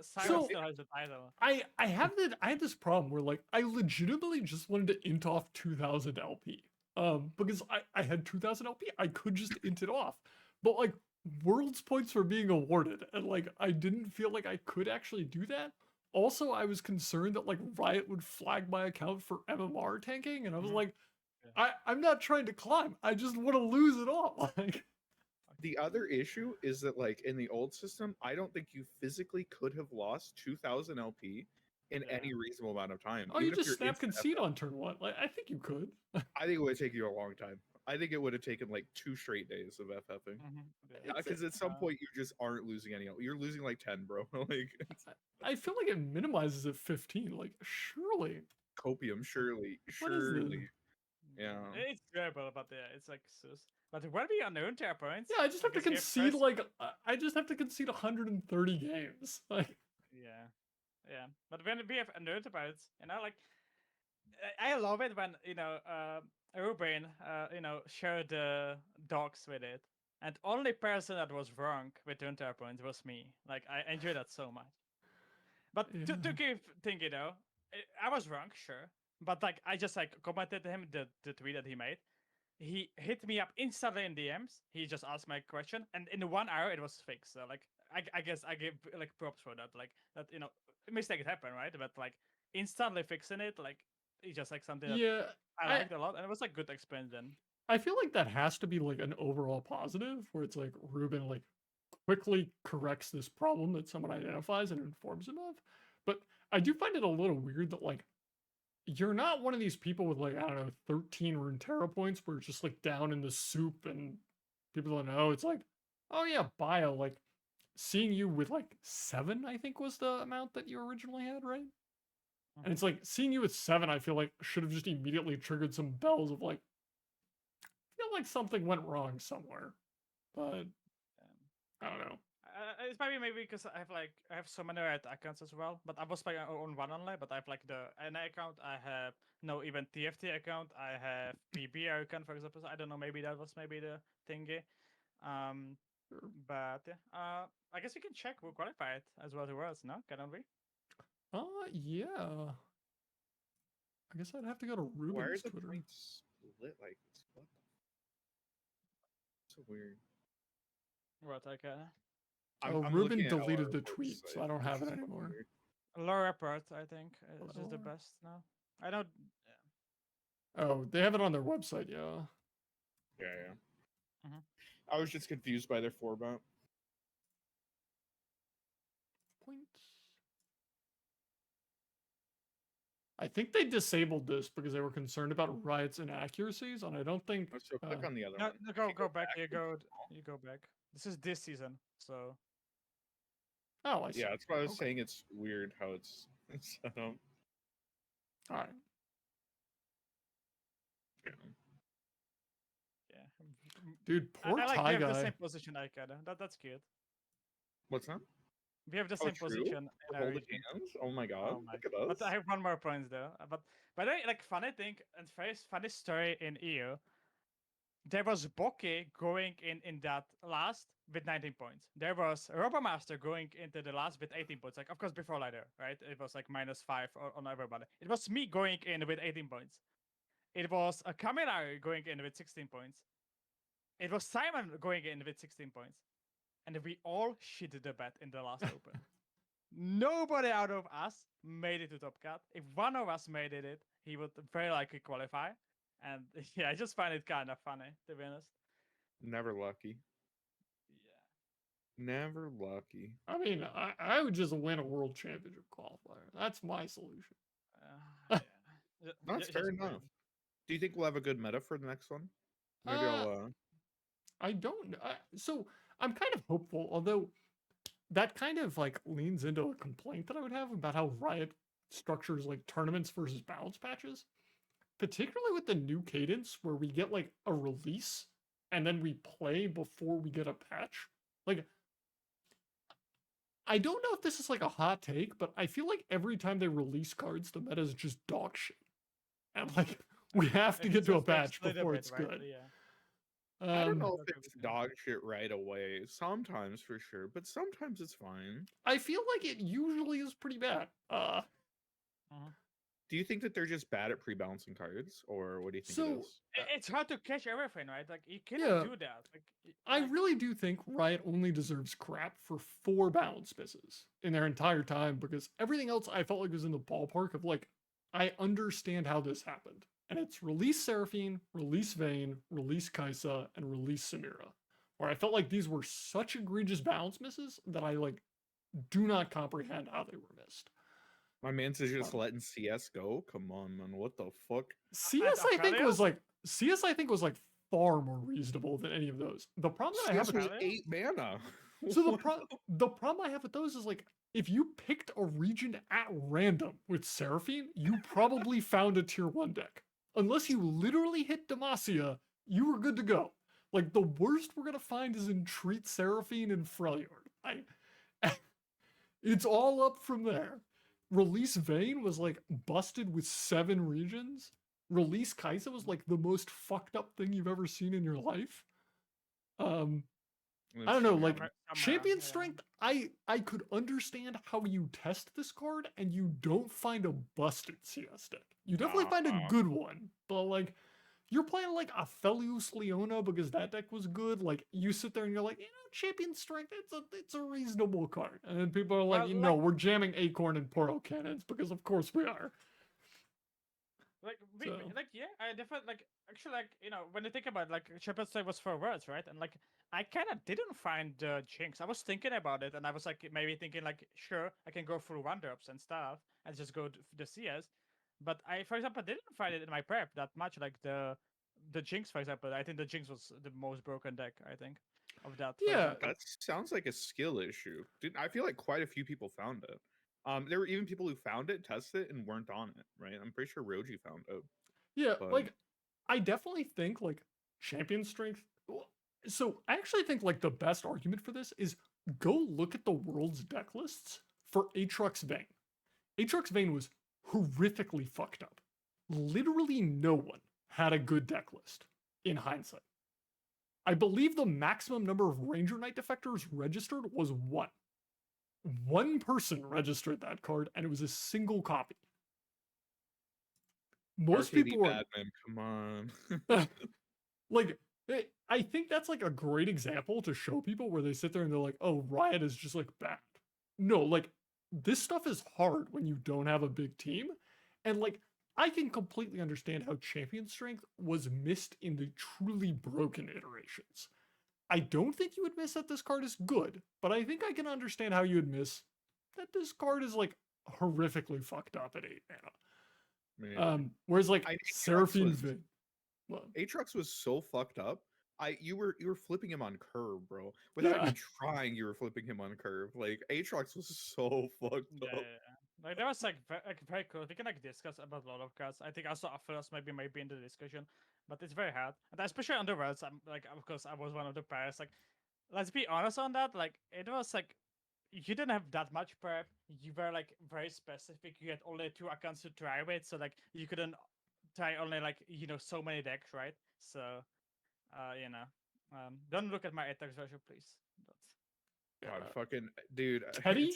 Simon still has the title. I had this problem where like I legitimately just wanted to int off 2000 LP. because I had 2000 LP. I could just int it off. But like worlds points were being awarded, and like I didn't feel like I could actually do that. Also, I was concerned that like Riot would flag my account for MMR tanking, and I was like, I'm not trying to climb. I just want to lose it all. Like, The other issue is that, like, in the old system, I don't think you physically could have lost 2000 LP in any reasonable amount of time. oh, you Even if just you're snap instant concede FF. on turn one. Like, I think you could. I think it would take you a long time. I think it would have taken like 2 straight days of FFing. Because at some point you just aren't losing any. You're losing like 10, bro. Like, I feel like it minimizes at 15. Like, surely. copium, surely, What is surely. this? Yeah. It's terrible, but yeah, it's like sus. But when we are known to our points, Yeah, I just have to guess we concede first- like I just have to concede 130 games. Like, yeah. But when we have known about it, like I love it when Ruben shared the docs with it, and only person that was wrong with the entire points was me. Like I enjoy that so much. But to give thing, I was wrong, sure. But like I just like commented to him the tweet that he made. He hit me up instantly in DMs. He just asked my question, and in 1 hour it was fixed. So like I guess I give like props for that. Like that mistake happen, right? But like instantly fixing it, like it's just like something that yeah, I liked a lot, and it was like good experience then. I feel like that has to be like an overall positive, where it's like Ruben like quickly corrects this problem that someone identifies and informs him of. But I do find it a little weird that like you're not one of these people with like, I don't know, 13 Runeterra points where it's just like down in the soup and people don't know. It's like, oh yeah, bio, like seeing you with like 7, I think was the amount that you originally had, right? And it's like seeing you with 7, I feel like should have just immediately triggered some bells of like, I feel like something went wrong somewhere. But I don't know. It's maybe because I have so many Riot accounts as well, but I was playing on one only. But I have like the NA account. I have no even TFT account. I have PB account, for example. So I don't know. Maybe that was maybe the thingy. But yeah, I guess we can check who qualified as well as worlds. No, cannot we? Yeah. I guess I'd have to go to Why are Ruben's the Twitter. points split like this? What the? So weird. What like Oh, I'm Ruben looking at deleted our the reports tweet, so site. I don't have This it is anymore. weird. low report? I think is just the Lower. best now. I don't. Oh, they have it on their website, yeah. Yeah. I was just confused by their format. Points. I think they disabled this because they were concerned about Riot's inaccuracies, and I don't think. So click on the other No, one. no, go back. You go back. This is this season, so. Oh, I see. Yeah, that's why I was Okay. saying it's weird how it's set up. All right. Yeah. Yeah. Dude, poor I like Thai we have the guy. same position, Aikado. That's cute. What's that? We have the Oh, same true? position. We're In our holding region. hands? Oh my god! Oh my. Look at us. But I have 1 more points though. But by the way, like funny thing and very funny story in EU. There was Boki going in that last with 19 points. There was Robomaster going into the last with 18 points. Like of course before later, right? It was like -5 on everybody. It was me going in with 18 points. It was a Kaminari going in with 16 points. It was Simon going in with 16 points. And we all shit the bed in the last open. Nobody out of us made it to top cut. If one of us made it, he would very likely qualify. And yeah, I just find it kind of funny, to be honest. Never lucky. Yeah. Never lucky. I mean, I would just win a world championship qualifier. That's my solution. Yeah. That's fair enough. Do you think we'll have a good meta for the next one? Maybe I'll. I don't know. So I'm kind of hopeful, although that kind of like leans into a complaint that I would have about how Riot structures like tournaments versus balance patches, particularly with the new cadence where we get like a release and then we play before we get a patch. Like, I don't know if this is like a hot take, but I feel like every time they release cards, the meta is just dog shit. And like, we have to get to a patch before it's good. Yeah. I don't know if it's dog shit right away. Sometimes for sure, but sometimes it's fine. I feel like it usually is pretty bad. Do you think that they're just bad at pre-balancing cards, or what do you think it So is? It's hard to catch everything, right? Like you Yeah. cannot do that. Like I really do think Riot only deserves crap for 4 balance misses in their entire time, because everything else I felt like was in the ballpark of like, I understand how this happened. And it's release Seraphine, release Vayne, release Kaisa, and release Samira. Where I felt like these were such egregious balance misses that I like do not comprehend how they were missed. My man's is just letting CS go. Come on, man. What the fuck? CS I think was like far more reasonable than any of those. The problem that I have CS with was 8 mana. so the problem I have with those is like, if you picked a region at random with Seraphine, you probably found a tier 1 deck. Unless you literally hit Demacia, you were good to go. Like, the worst we're gonna find is Entreat, Seraphine, and Freljord. It's all up from there. Release Vayne was like busted with 7 regions. Release Kaisa was like the most fucked up thing you've ever seen in your life. I don't know, like champion strength, I could understand how you test this card and you don't find a busted CS deck. You definitely find a good one, but like you're playing like Aphelios Leona because that deck was good. Like you sit there and you're like, champion strength, it's a reasonable card. And then people are like, no, we're jamming Acorn and Portal Cannons because of course we are. Yeah, I definitely actually when you think about it, like champion strength was 4 words, right? And like I kind of didn't find Jinx. I was thinking about it, and I was like maybe thinking like, sure, I can go through 1-drops and stuff and just go to the CS. But I, for example, didn't find it in my prep that much. Like the Jinx, for example, I think the Jinx was the most broken deck. I think of that. Yeah, that sounds like a skill issue. Dude, I feel like quite a few people found it. There were even people who found it, tested it, and weren't on it. Right? I'm pretty sure Roji found it. Yeah, like I definitely think like champion strength. So I actually think like the best argument for this is go look at the world's deck lists for Aatrox Vayne. Aatrox Vayne was horrifically fucked up. Literally no one had a good deck list in hindsight. I believe the maximum number of Ranger Knight defectors registered was 1. One person registered that card and it was a single copy. Most people were Batman, come on. like, I think that's like a great example to show people where they sit there and they're like, oh, Riot is just like bad. No, like this stuff is hard when you don't have a big team. And like, I can completely understand how champion strength was missed in the truly broken iterations. I don't think you would miss that this card is good, but I think I can understand how you would miss that this card is like horrifically fucked up at 8 mana. Whereas like Seraphine Aatrox was so fucked up. You were flipping him on curve, bro. Without even trying, you were flipping him on curve. Like Aatrox was so fucked up. Yeah. Like that was like very cool. We can like discuss about a lot of cards. I think also Aphelios maybe in the discussion, but it's very hard. And especially on the worlds, I'm like, of course, I was one of the players. Like, let's be honest on that. Like, it was like you didn't have that much prep. You were like very specific. You had only 2 accounts to try with, so like you couldn't try only like so many decks, right? So, don't look at my attacks version, please. God, fucking dude, Teddy.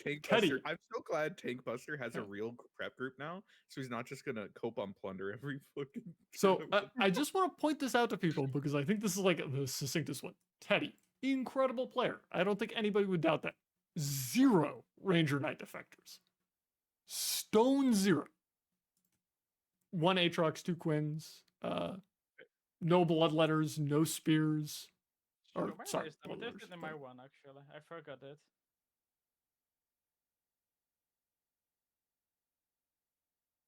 I'm so glad Tank Buster has a real prep group now, so he's not just gonna cope on plunder every fucking. So I just want to point this out to people because I think this is like the succinctest one. Teddy, incredible player. I don't think anybody would doubt that. 0 Ranger Knight defectors. Stone 0. 1 Aatrox, 2 Quins. No bloodletters, no spears. Or sorry, in my one actually. I forgot it.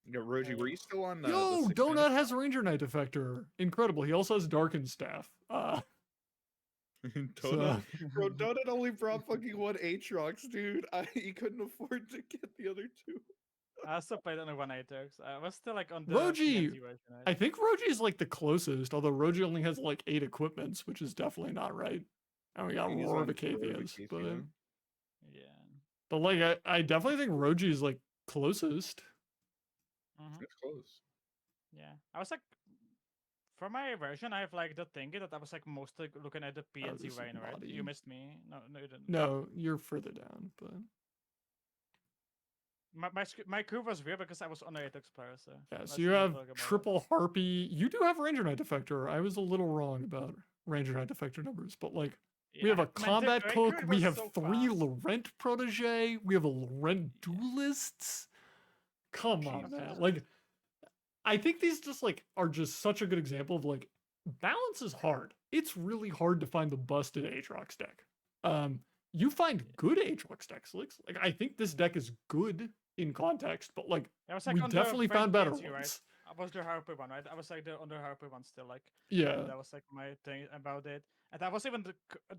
Yeah, Roji, were you still on? Yo, Donut has a Ranger Knight defector. Incredible. He also has Darkened Staff. Donut, bro, Donut only brought fucking 1 Aatrox, dude. He couldn't afford to get the other 2. I also played on 1 Aatrox. I was still like on the Roji. I think Roji is like the closest, although Roji only has like 8 equipments, which is definitely not right. And we got Roar Vacavias, but yeah. But like, I definitely think Roji is like closest. It's close. Yeah, I was like, for my version, I have like the thingy that I was like mostly looking at the PNC Vayne, right? You missed me. No, you didn't. No, you're further down, but. my crew was weird because I was on a Atox player, so Yeah, let's so you not have talk about that. triple Harpy. You do have Ranger Knight Defector. I was a little wrong about Ranger Knight Defector numbers, but like we have a Man, the combat Great cook. Crude We was have so 3 fast. Laurent protege. We have a Laurent duelists. Come on, man. Jesus. Like, I think these just like are just such a good example of like balance is hard. It's really hard to find the busted Aatrox deck. You find good Aatrox decks. Like I think this deck is good in context, but like I was like we on the definitely Great found better PNC, right? ones. I was the Harper one, right? I was like the under Harper one still, like. Yeah. And that was like my thing about it. And I was even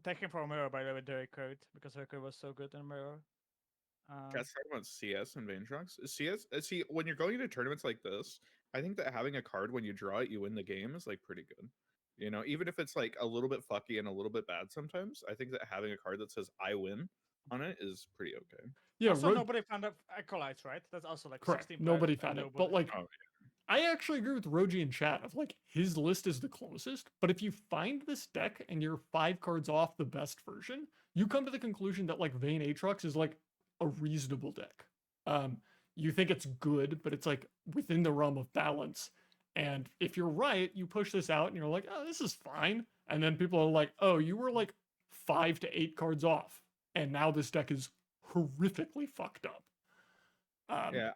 taking for a mirror by the way, Derek Code, because her code was so good in mirror. Let's talk about CS and Vaintrox. CS, see, when you're going into tournaments like this, I think that having a card when you draw it, you win the game is like pretty good. You know, even if it's like a little bit fucky and a little bit bad sometimes, I think that having a card that says "I win" on it is pretty okay. Yeah, Also, nobody found acolytes, right? That's also like correct. 16 Nobody players, found and it. But like, Oh, yeah. I actually agree with Roji in chat of like his list is the closest. But if you find this deck and you're 5 cards off the best version, you come to the conclusion that like Vayne Aatrox is like a reasonable deck. You think it's good, but it's like within the realm of balance. And if you're right, you push this out and you're like, oh, this is fine. And then people are like, oh, you were like 5 to 8 cards off. And now this deck is horrifically fucked up. Yeah,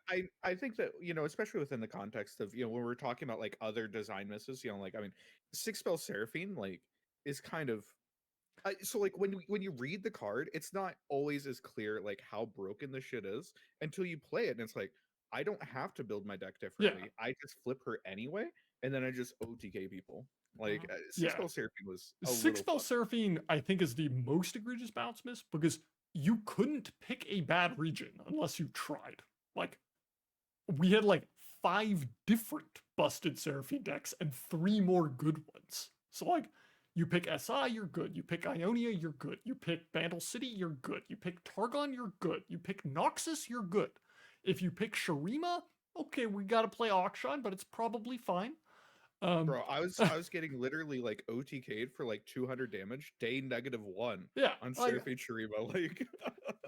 I think that, you know, especially within the context of, you know, when we're talking about like other design misses, you know, like I mean, 6-spell Seraphine like is kind of so like when you read the card, it's not always as clear like how broken the shit is until you play it, and it's like I don't have to build my deck differently. I just flip her anyway, and then I just OTK people. Like Yeah. 6-spell Seraphine was a 6-spell little Seraphine, I think, is the most egregious bounce miss because you couldn't pick a bad region unless you tried. Like, we had like 5 different busted Seraphine decks and 3 more good ones. So, like, you pick SI, you're good. You pick Ionia, you're good. You pick Bandle City, you're good. You pick Targon, you're good. You pick Noxus, you're good. If you pick Shurima, okay, we gotta play Akshan, but it's probably fine. Bro, I was getting literally like OTK'd for like 200 damage, day -1. Yeah, on like- Seraphine Shurima, like.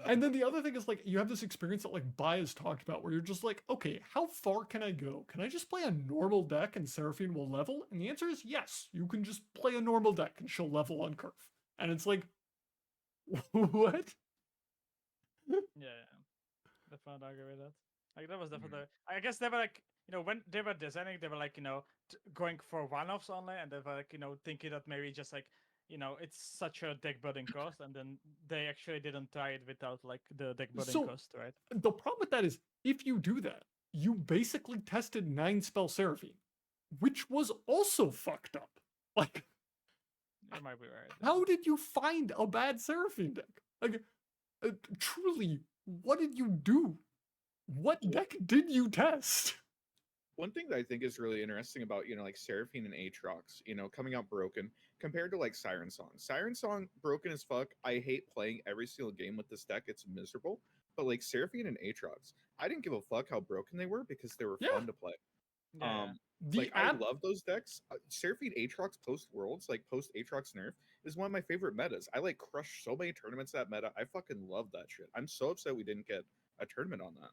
And then the other thing is like you have this experience that like Bai has talked about where you're just like, okay, how far can I go? Can I just play a normal deck and Seraphine will level? And the answer is yes. You can just play a normal deck and she'll level on curve. And it's like, what? Yeah, definitely agree with that. Like that was definitely. I guess they were like, you know, when they were designing, they were like, you know, going for one-offs only, and they were like, you know, thinking that maybe just like, you know, it's such a deck building cost, and then they actually didn't try it without like the deck building cost, right? The problem with that is if you do that, you basically tested 9-spell Seraphine, which was also fucked up. Like, You might be right. how did you find a bad Seraphine deck? Like, truly, what did you do? What deck did you test? One thing that I think is really interesting about, you know, like Seraphine and Aatrox, you know, coming out broken compared to like Siren Song. Siren Song, broken as fuck. I hate playing every single game with this deck. It's miserable. But like Seraphine and Aatrox, I didn't give a fuck how broken they were because they were fun to play. Yeah. Like I love those decks. Seraphine Aatrox post Worlds, like post Aatrox nerf, is one of my favorite metas. I like crushed so many tournaments that meta. I fucking love that shit. I'm so upset we didn't get a tournament on that.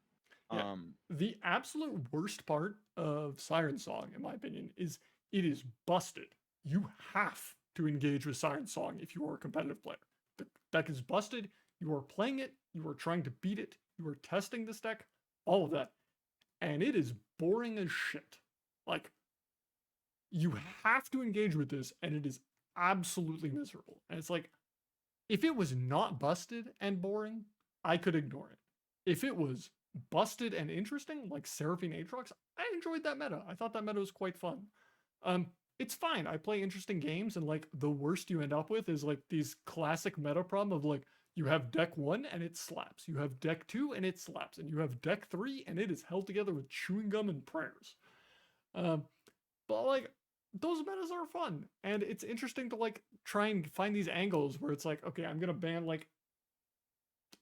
Yeah. The absolute worst part of Siren Song, in my opinion, is it is busted. You have to engage with Siren Song if you are a competitive player. The deck is busted. You are playing it. You are trying to beat it. You are testing this deck. All of that. And it is boring as shit. Like, you have to engage with this, and it is absolutely miserable. And it's like, if it was not busted and boring, I could ignore it. If it was busted and interesting, like Seraphine Aatrox, I enjoyed that meta. I thought that meta was quite fun. It's fine. I play interesting games, and like the worst you end up with is like these classic meta problem of like you have deck 1 and it slaps, you have deck 2 and it slaps, and you have deck 3 and it is held together with chewing gum and prayers. But like those metas are fun, and it's interesting to like try and find these angles where it's like, okay, I'm gonna ban like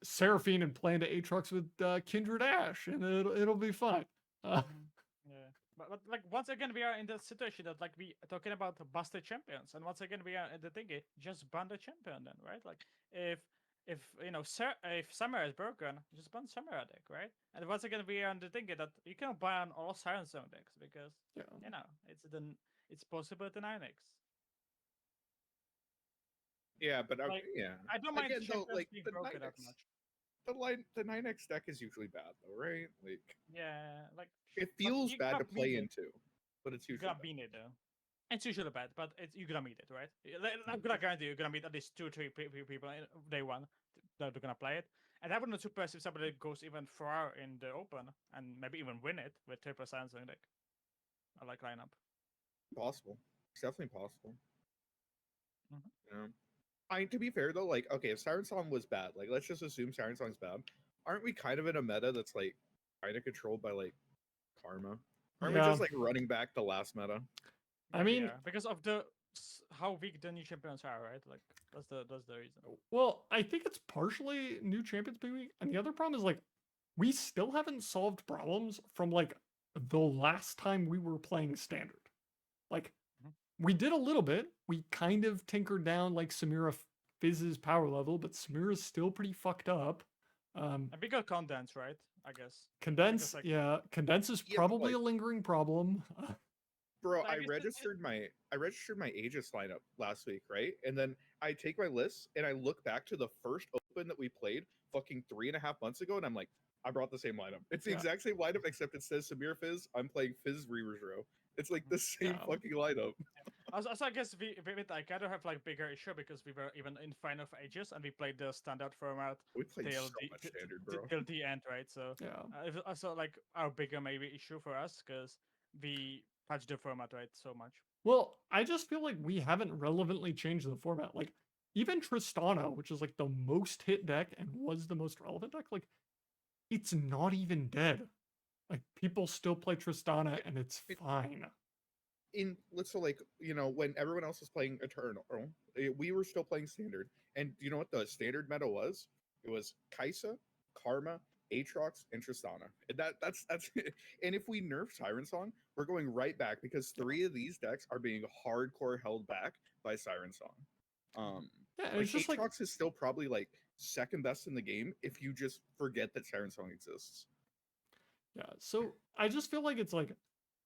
Seraphine and play into Aatrox with Kindred Ash, and it'll be fine. Yeah, but like once again we are in the situation that like we are talking about busted champions, and once again we are in the thingy, just ban the champion then, right? Like if if if Samurai is broken, just ban Samurai deck, right? And once again, we are on the thinking that you can ban all Siren Song decks because it's possible to 9x. Yeah, but Like, yeah. I don't mind Again, though, champions like being the broken 9x, that much. the 9x deck is usually bad though, right? Like Yeah, like it feels you bad gotta to play beat it. into, but it's You usually gotta bad. beat it though. It's usually bad, but you're gonna meet it, right? I'm gonna guarantee you're gonna meet at least 2-3 people in day one that are gonna play it. And I wouldn't surprise if somebody goes even far in the open and maybe even win it with 3% deck. I like lineup. Possible. It's definitely possible. Mhm. Yeah. To be fair though, like okay, if Siren Song was bad, like let's just assume Siren Song's bad. Aren't we kind of in a meta that's like kind of controlled by like karma? Aren't we just like running back to last meta? I mean, because of how weak the new champions are, right? Like that's the reason. Well, I think it's partially new champions being weak, and the other problem is like we still haven't solved problems from like the last time we were playing standard. Like we did a little bit. We kind of tinkered down like Samira Fizz's power level, but Samira's still pretty fucked up. And we got Condense, right? I guess. Condense, Condense is probably a lingering problem. Bro, I registered my Aegis lineup last week, right? And then I take my list and I look back to the first open that we played fucking 3.5 months ago, and I'm like, I brought the same lineup. It's the exact same lineup, except it says Samir Fizz. I'm playing Fizz Reavers Row. It's like the same fucking lineup. Also, I guess we with Aikado have like bigger issue because we were even in final of Aegis and we played the standard format. We played so much standard, bro. Till the end, right? So also like our bigger maybe issue for us because we patched the format right so much. Well, I just feel like we haven't relevantly changed the format. Like even Tristana, which is like the most hit deck and was the most relevant deck, like it's not even dead. Like people still play Tristana and it's fine. So like when everyone else was playing Eternal, we were still playing Standard, and you know what the Standard meta was? It was Kaisa, Karma, Aatrox, and Tristana. That's it. And if we nerf Siren Song, we're going right back because 3 of these decks are being hardcore held back by Siren Song. It's just Aatrox is still probably like second best in the game if you just forget that Siren Song exists. Yeah, so I just feel like it's like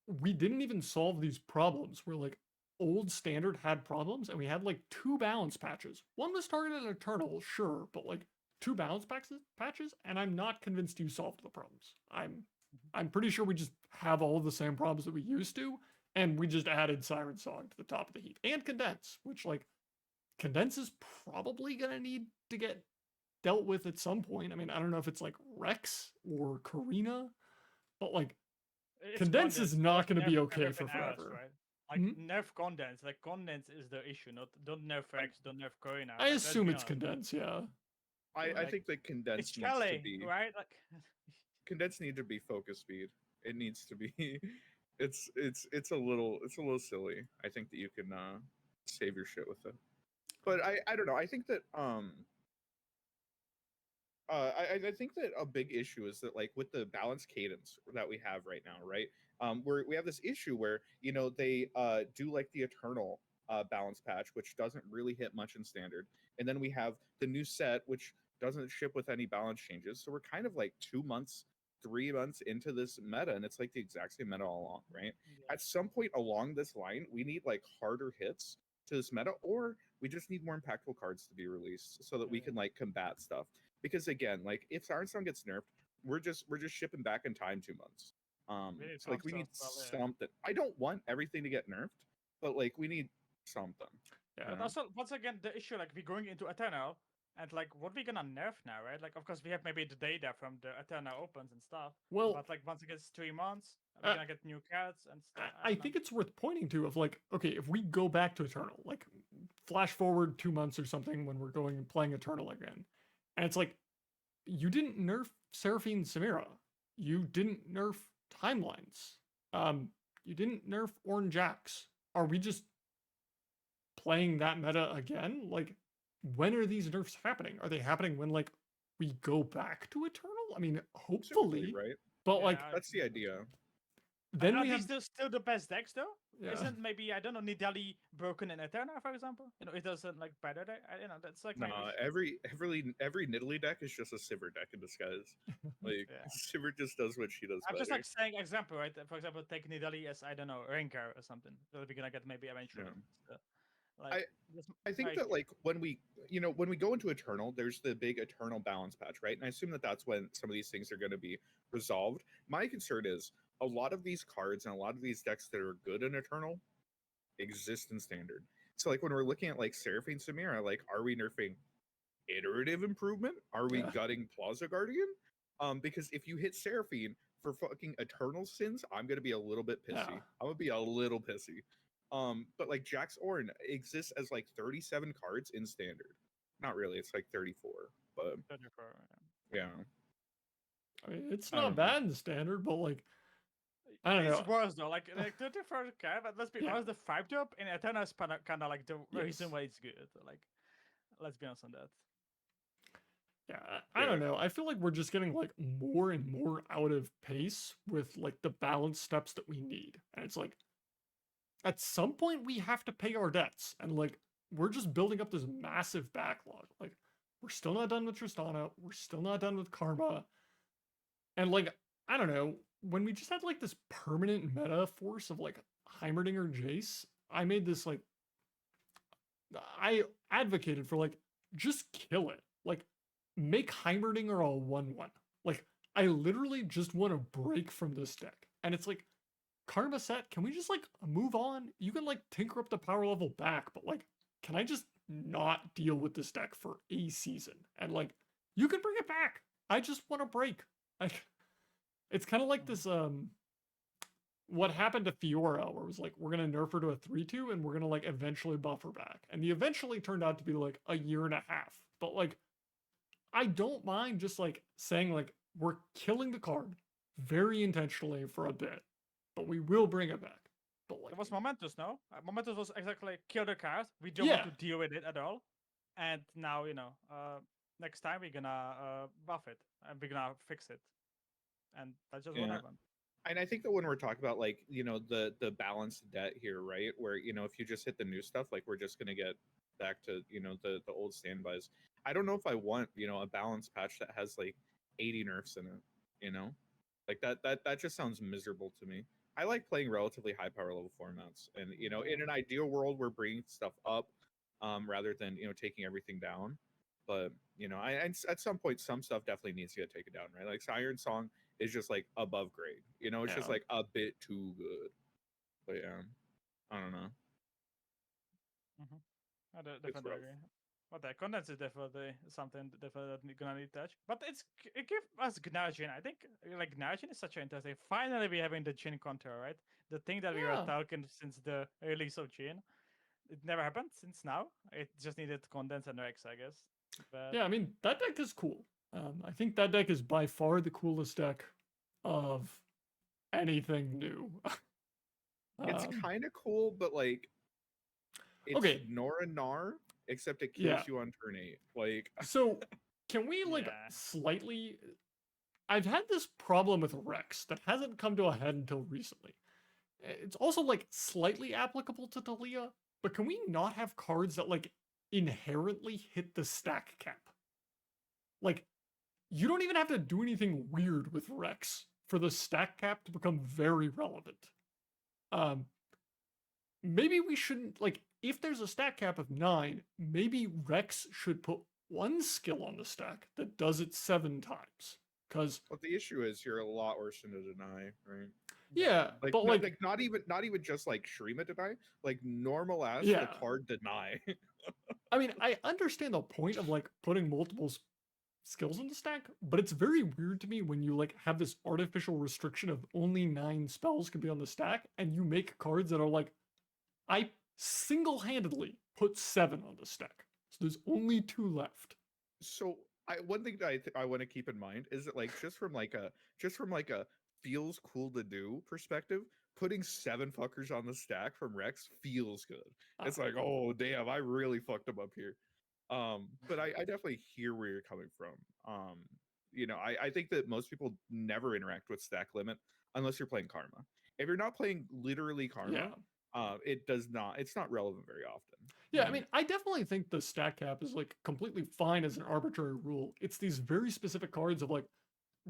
we didn't even solve these problems where like old standard had problems and we had like 2 balance patches. One was targeted at Eternal, sure, but like 2 balance patches, and I'm not convinced you solved the problems. I'm pretty sure we just have all the same problems that we used to, and we just added Siren Song to the top of the heap. And Condense, which like Condense is probably gonna need to get dealt with at some point. I mean, I don't know if it's like Rex or Karina, but like Condense is not going to be okay for forever. Right? Like nerf Condense. Like Condense is the issue. Don't nerf Rex, don't nerf Karina. I assume it's Condense, yeah. I think that Condense needs to be right. Like Condense needs to be focus speed. It needs to be. It's a little silly. I think that you can save your shit with it, but I don't know. I think that I think that a big issue is that like with the balance cadence that we have right now, right? We have this issue where they do like the Eternal balance patch, which doesn't really hit much in standard, and then we have the new set, which doesn't ship with any balance changes. So we're kind of like 2 months, 3 months into this meta, and it's like the exact same meta all along, right? Yeah. At some point along this line, we need like harder hits to this meta, or we just need more impactful cards to be released so that we can like combat stuff. Because again, like if Siren Song gets nerfed, we're just shipping back in time 2 months. So like we need something. I don't want everything to get nerfed, but like we need something. Yeah. But also once again the issue, like we're going into Eternal, and like what we gonna nerf now, right? Like of course we have maybe the data from the Eternal opens and stuff. Well, but like once it gets 3 months, we're gonna get new cards and stuff. I think it's worth pointing to of like, okay, if we go back to Eternal, like flash forward 2 months or something when we're going and playing Eternal again. And it's like, you didn't nerf Seraphine Samira. You didn't nerf Timelines. You didn't nerf Orange Axe. Are we just playing that meta again? Like, when are these nerfs happening? Are they happening when, like, we go back to Eternal? I mean, hopefully. Right. But, like... That's the idea. Then are these still the best decks, though? Yeah. isn't maybe, I don't know, Nidalee broken in Eterna, for example? It doesn't like better. That's like No, maybe. every Nidalee deck is just a Sivir deck in disguise. Like Yeah. Sivir just does what she does I'm better. just like saying example, right? For example, take Nidalee as, I don't know, Rancor or something that we're gonna get maybe eventually. Yeah. So, like, I think that like when we go into Eternal, there's the big Eternal balance patch, right? And I assume that that's when some of these things are going to be resolved. My concern is a lot of these cards and a lot of these decks that are good in Eternal exist in Standard. So like when we're looking at like Seraphine Samira, like are we nerfing iterative improvement? Are we gutting Plaza Guardian? Because if you hit Seraphine for fucking Eternal sins, I'm gonna be a little bit pissy. Yeah. I'm gonna be a little pissy. But like Jax Orin exists as like 37 cards in Standard. Not really, it's like 34. But 34, yeah. I mean, it's I not don't know. bad in Standard, but like, I don't It's know. worse though. Like 34, okay, but let's be Yeah. honest, the 5 drop in Eterna is kind of like the reason Yes. why it's good. Like, let's be honest on that. Yeah, I don't know. I feel like we're just getting like more and more out of pace with like the balance steps that we need. And it's like at some point we have to pay our debts. And like we're just building up this massive backlog. Like we're still not done with Tristana, we're still not done with Karma. And like, I don't know, when we just had like this permanent meta force of like Heimerdinger Jace, I made this like I advocated for like just kill it. Like make Heimerdinger a 1/1. Like, I literally just want to break from this deck. And it's like, Karma set, can we just like move on? You can like tinker up the power level back, but like, can I just not deal with this deck for a season? And like, you can bring it back. I just want to break. Like, it's kind of like this, what happened to Fiora, where it was like, we're going to nerf her to a 3/2 and we're going to like eventually buff her back. And the eventually turned out to be like a year and a half. But like, I don't mind just like saying like we're killing the card very intentionally for a bit, but we will bring it back. But like It was Momentus, no? Momentus was exactly like, kill the card. We don't want to deal with it at all. And now, next time we're gonna buff it and we're gonna fix it. And that's just what happened. And I think that when we're talking about like, the balanced debt here, right? Where, if you just hit the new stuff, like we're just gonna get back to, the old standbys. I don't know if I want, a balanced patch that has like 80 nerfs in it, Like that just sounds miserable to me. I like playing relatively high power level formats. And, in an ideal world, we're bringing stuff up rather than, taking everything down. But, at some point, some stuff definitely needs to get taken down, right? Like Siren Song is just like above grade, it's just like a bit too good. But yeah, I don't know. I definitely agree. But the Condense is definitely something that we're gonna need to touch. But it gives us Gnarjin. I think like Gnarjin is such an interesting. Finally, we're having the Jhin contour, right? The thing that we were talking since the release of Jhin. It never happened since now. It just needed Condense and Rex, I guess. But yeah, I mean that deck is cool. I think that deck is by far the coolest deck of anything new. It's kind of cool, but like, it's Nora Nar, except it kills you on turn 8. Like, so can we like slightly? I've had this problem with Rex that hasn't come to a head until recently. It's also like slightly applicable to Talia, but can we not have cards that like inherently hit the stack cap? Like, you don't even have to do anything weird with Rex for the stack cap to become very relevant. Maybe we shouldn't, like, if there's a stack cap of 9, maybe Rex should put one skill on the stack that does it 7 times. Because the issue is you're a lot worse than a deny, right? Yeah, like, but like not even just like Shrima deny, like normal ass the card deny. I mean, I understand the point of like putting multiple skills in the stack, but it's very weird to me when you like have this artificial restriction of only 9 spells can be on the stack, and you make cards that are like, I single-handedly put 7 on the stack, so there's only 2 left. So one thing that I want to keep in mind is that like just from like a feels cool to do perspective, putting 7 fuckers on the stack from Rex feels good. It's like, oh damn, I really fucked him up here. But I definitely hear where you're coming from. I think that most people never interact with stack limit unless you're playing Karma. If you're not playing literally Karma, It does not. It's not relevant very often. Yeah, I mean, I definitely think the stack cap is like completely fine as an arbitrary rule. It's these very specific cards of like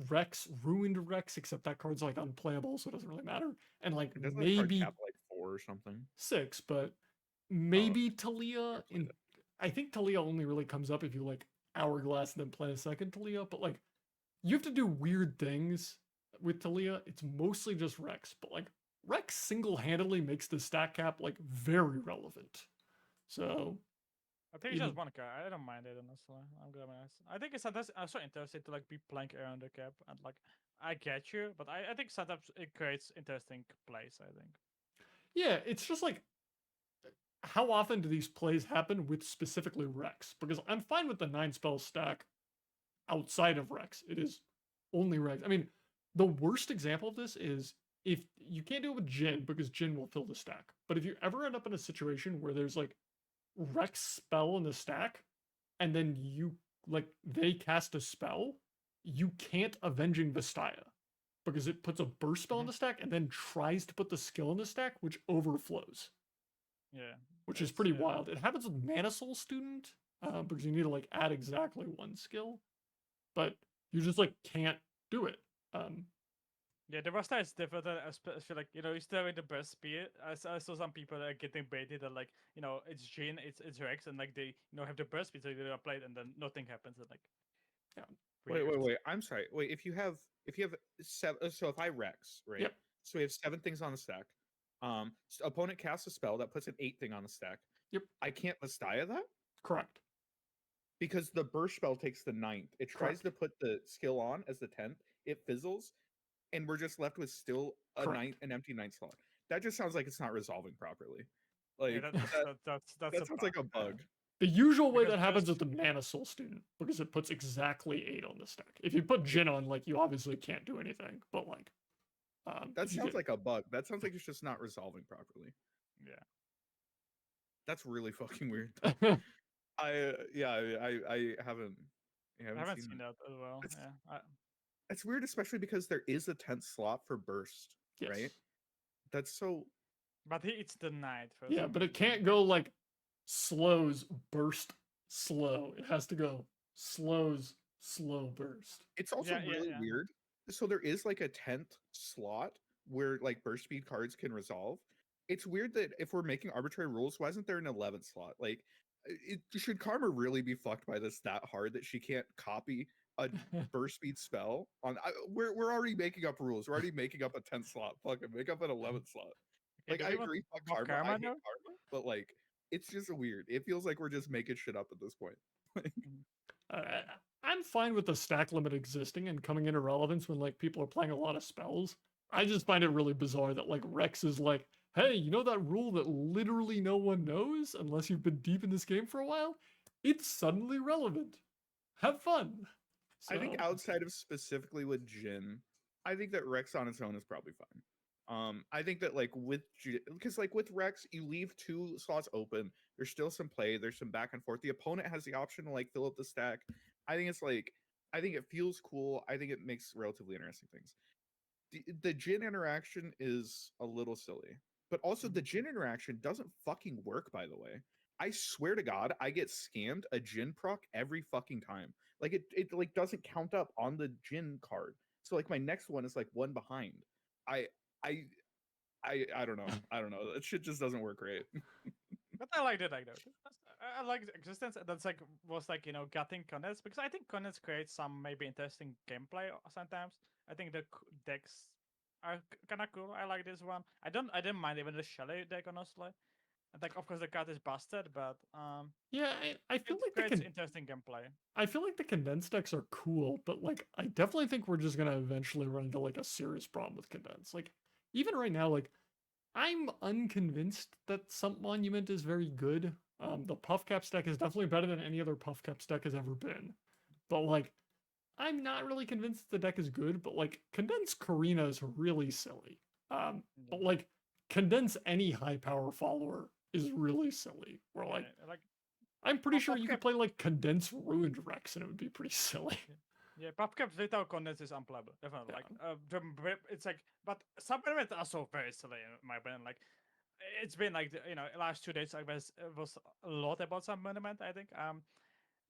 Rex, ruined Rex, except that card's like unplayable, so it doesn't really matter. And like Doesn't that card maybe cap like 4 or something? 6, but Oh, maybe okay. Talia. Never played it. I think Talia only really comes up if you like Hourglass and then play a second Talia, but like you have to do weird things with Talia. It's mostly just Rex, but like Rex single-handedly makes the stack cap like very relevant. So I think it's even- just one card. I don't mind it honestly. I'm gonna be honest. I think it's sometimes also interesting to like be playing around the cap and like I get you, but I think sometimes it creates interesting plays. I think. yeah, it's just like how often do these plays happen with specifically Rex? Because I'm fine with the 9 spell stack outside of Rex. It is only Rex. I mean, the worst example of this is if you can't do it with Jin because Jin will fill the stack. But if you ever end up in a situation where there's like Rex spell in the stack and then you like they cast a spell, you can't Avenging Vastaya because it puts a burst spell in the stack and then tries to put the skill in the stack, which overflows. Yeah. Which is pretty wild. It happens with Mana Soul Student because you need to like add exactly 1 skill, but you just like can't do it. Yeah, the Rasta is different. I feel like you still in the burst speed. I saw some people that are getting baited that like it's Jin, it's Rex, and like they have the burst speed, so they apply it, and then nothing happens. And like, yeah. Wait. I'm sorry. Wait, if you have 7, so if I Rex, right? Yep. So we have 7 things on the stack. Opponent casts a spell that puts an 8 thing on the stack. Yep. I can't Vastaya that Correct. because the burst spell takes the 9th. It tries to put the skill on as the 10th. It fizzles, and we're just left with still an empty 9th slot. That just sounds like it's not resolving properly. Like that sounds like a bug. The usual way Because that happens with the Mana Soul Student because it puts exactly 8 on the stack. If you put Jin on, like you obviously can't do anything. But like that sounds like a bug. That sounds like it's just not resolving properly. Yeah. That's really fucking weird. I haven't seen that as well. It's weird, especially because there is a 10th slot for burst, right? That's so. But it's denied. Yeah, but it can't go like slows burst slow. It has to go slows slow burst. It's also really weird. So there is like a 10th slot where like burst speed cards can resolve. It's weird that if we're making arbitrary rules, why isn't there an 11th slot? Like, should Karma really be fucked by this that hard that she can't copy a burst speed spell on? We're already making up rules. We're already making up a 10th slot. Fuck it, make up an 11th slot. Like, I agree, fuck Karma. I hate Karma, but like, it's just weird. It feels like we're just making shit up at this point. I'm fine with the stack limit existing and coming into relevance when like people are playing a lot of spells. I just find it really bizarre that like Rex is like, hey, you know that rule that literally no one knows unless you've been deep in this game for a while? It's suddenly relevant. Have fun. So, I think outside of specifically with Jin, I think that Rex on its own is probably fine. I think that like because like with Rex, you leave 2 slots open. There's still some play. There's some back and forth. The opponent has the option to like fill up the stack. I think it's like, I think it feels cool. I think it makes relatively interesting things. The Jin interaction is a little silly, but also the Jin interaction doesn't fucking work. By the way, I swear to God, I get scammed a Jin proc every fucking time. Like it like doesn't count up on the Jin card. So like my next one is like 1 behind. I don't know. I don't know. That shit just doesn't work great. But I liked it like that. I like the existence. That's like was like gutting Condense because I think Condense creates some maybe interesting gameplay sometimes. I think the decks are kind of cool. I like this one. I didn't mind even the Shelly deck honestly. And like of course the card is busted, but yeah, I feel like creates interesting gameplay. I feel like the Condense decks are cool, but like I definitely think we're just gonna eventually run into like a serious problem with Condense. Like even right now, like I'm unconvinced that Sump Monument is very good. The Puffcap deck is definitely better than any other Puffcap deck has ever been. But like, I'm not really convinced the deck is good, but like, Condense Karina is really silly. But like, Condense any high power follower is really silly. Or like, I'm pretty sure you could play like Condense Ruined Rex and it would be pretty silly. Yeah, Puffcap without Condense is unplayable. Definitely. Like it's like, but supplements are so very silly in my opinion. Like, it's been like last 2 days I was a lot about some monument. I think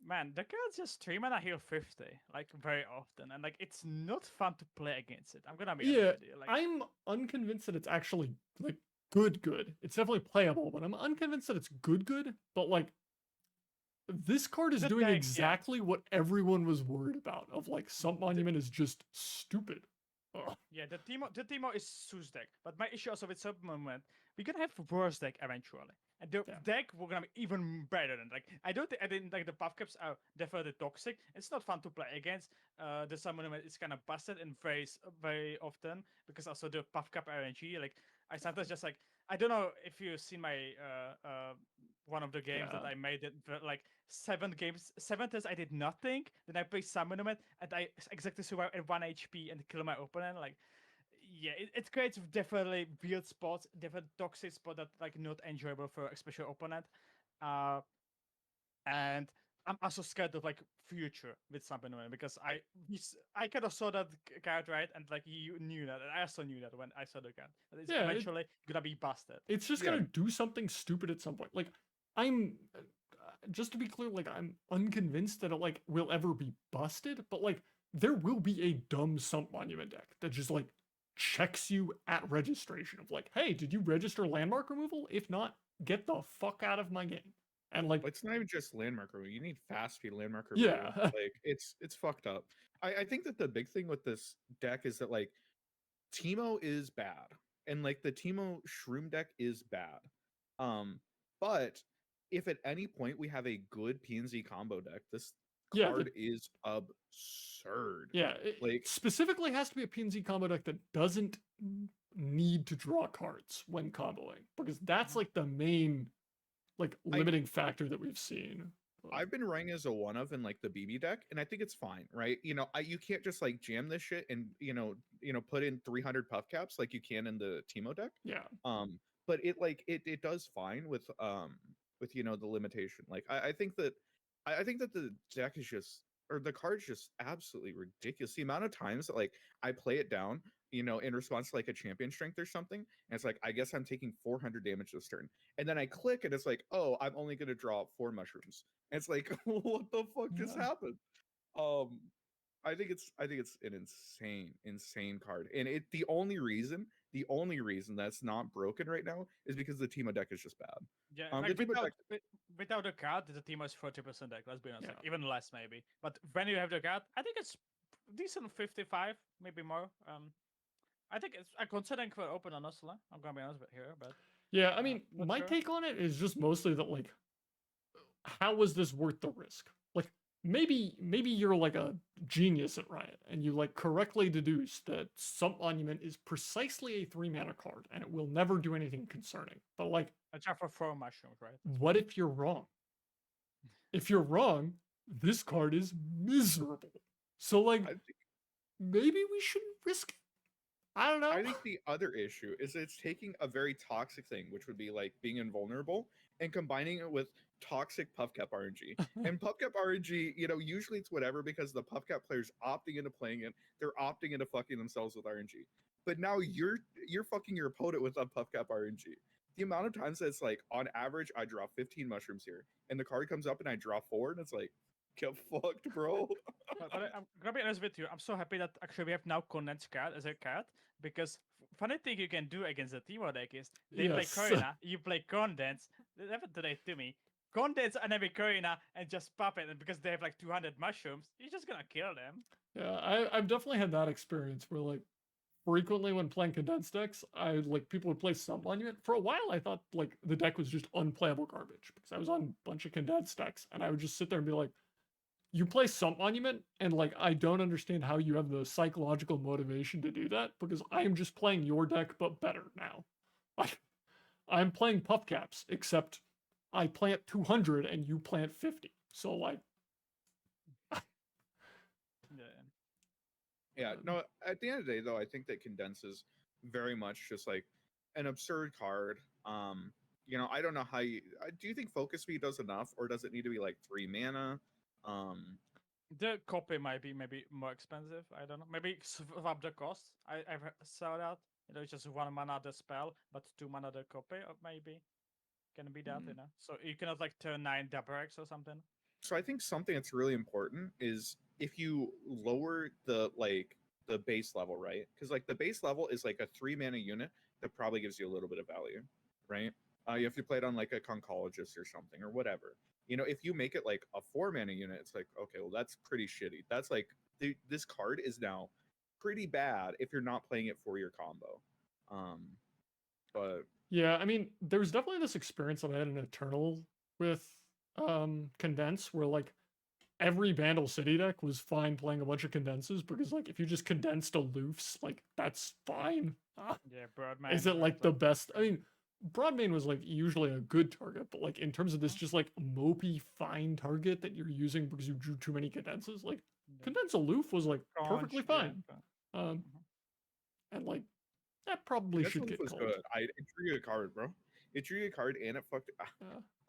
man, the card's just 3 mana heal 50 like very often, and like it's not fun to play against it. I'm gonna be honest with you. Like I'm unconvinced that it's actually like good. It's definitely playable, but I'm unconvinced that it's good. But like, this card is The doing deck, yeah. exactly what everyone was worried about. Of like, Sump Monument is just stupid. Ugh. Yeah, the Timo is Su's deck, but my issue also with Sub Moment, we're gonna have worse deck eventually, and the Yeah. deck we're gonna be even better than. Like I didn't like the buff caps are definitely toxic. It's not fun to play against. The Sub Moment is kind of busted in very often because also the buff cap RNG. Like I sometimes just like I don't know if you've seen my one of the games that Yeah. I made it like 7 times I did nothing. Then I played Sun Monument and I exactly survived at 1 HP and kill my opponent. Like, yeah, it creates definitely weird spots, different toxic spots that like not enjoyable for a special opponent. And I'm also scared of like future with Sun Monument because I kind of saw that card right, and like you knew that, and I also knew that when I saw the card. That it's Yeah, eventually gonna be busted. It's just Yeah. gonna do something stupid at some point. Like, I'm just to be clear, like I'm unconvinced that it like will ever be busted, but like there will be a dumb Sump Monument deck that just like checks you at registration of like, hey, did you register landmark removal? If not, get the fuck out of my game. And like, It's not even just landmark removal. You need fast speed landmark removal. Yeah. Like it's fucked up. I think that the big thing with this deck is that like Teemo is bad. And like the Teemo Shroom deck is bad. But if at any point we have a good PNZ combo deck, this Yeah, card is absurd. yeah, it Like specifically has to be a PNZ combo deck that doesn't need to draw cards when comboing, because that's like the main like limiting factor that we've seen. I've been running as a one of in like the BB deck, and I think it's fine, right? You can't just like jam this shit and put in 300 puff caps like you can in the Teemo deck. Yeah, But it does fine with the limitation. Like I think that the deck is just, or the card's just absolutely ridiculous. The amount of times that like I play it down, in response to like a champion strength or something, and it's like, I guess I'm taking 400 damage this turn, and then I click and it's like, oh, I'm only gonna draw 4 mushrooms, and it's like, what the fuck just Yeah. happened? I think it's an insane card, and the only reason that's not broken right now is because the Teemo deck is just bad. Yeah, The like Teemo deck, without the card, the team is 40% deck. Let's be honest, like, Yeah. even less maybe. But when you have the card, I think it's decent 55, maybe more. I think it's considering for open honestly. I'm gonna be honest with here, but yeah. I mean, not my sure. take on it is just mostly that like, how was this worth the risk? Like, maybe you're like a genius at Riot and you like correctly deduced that Sump Monument is precisely a 3 mana card and it will never do anything concerning. But like, except for 4 mushrooms, right? what if you're wrong? If you're wrong, this card is miserable. So like, I think maybe we shouldn't risk it. I don't know. I think the other issue is it's taking a very toxic thing, which would be like being invulnerable, and combining it with toxic puff cap RNG. And puff cap RNG, usually it's whatever because the puff cap players opting into playing it, they're opting into fucking themselves with RNG. But now you're fucking your opponent with a puff cap RNG. The amount of times that it's like, on average, I draw 15 mushrooms here, and the card comes up and I draw 4, and it's like, get fucked, bro. But I'm gonna be honest with you. I'm so happy that actually we have now Condense card as a card, because funny thing you can do against the Teemo deck is they play Yes. Corina, you play Condense. They never did it to me. Condense and then Corina and just pop it, and because they have like 200 mushrooms, you're just gonna kill them. Yeah, I've definitely had that experience where like frequently when playing condensed decks, people would play Sump Monument. For a while I thought like the deck was just unplayable garbage because I was on a bunch of condensed decks and I would just sit there and be like, you play Sump Monument and like I don't understand how you have the psychological motivation to do that because I am just playing your deck but better now. I'm playing puff caps, except I plant 200 and you plant 50. So like Yeah, no, at the end of the day, though, I think that Condense is very much just like an absurd card. I don't know how do you think Focus Speed does enough, or does it need to be like 3 mana? The copy might be maybe more expensive. I don't know. Maybe swap the cost. I've saw that. it's just 1 mana the spell, but 2 mana the copy, or maybe can be that, So you cannot like turn 9 double X or something. So I think something that's really important is if you lower the base level, right? Because like the base level is like a 3 mana unit that probably gives you a little bit of value, right? You have to play it on like a Concologist or something or whatever. If you make it like a 4 mana unit, it's like, okay, well that's pretty shitty. That's like this card is now pretty bad if you're not playing it for your combo. But yeah, I mean, there was definitely this experience that I had in Eternal with Condense, where like every Vandal City deck was fine playing a bunch of Condenses, because like if you just condensed aloofs, like that's fine. Yeah, Broadman. Is it like the best? I mean, Broadman was like usually a good target, but like in terms of this just like mopey fine target that you're using because you drew too many Condenses, like Condense aloof was like perfectly fine. And like that probably should get called. Good. It drew you a card, bro. It drew you a card and it fucked.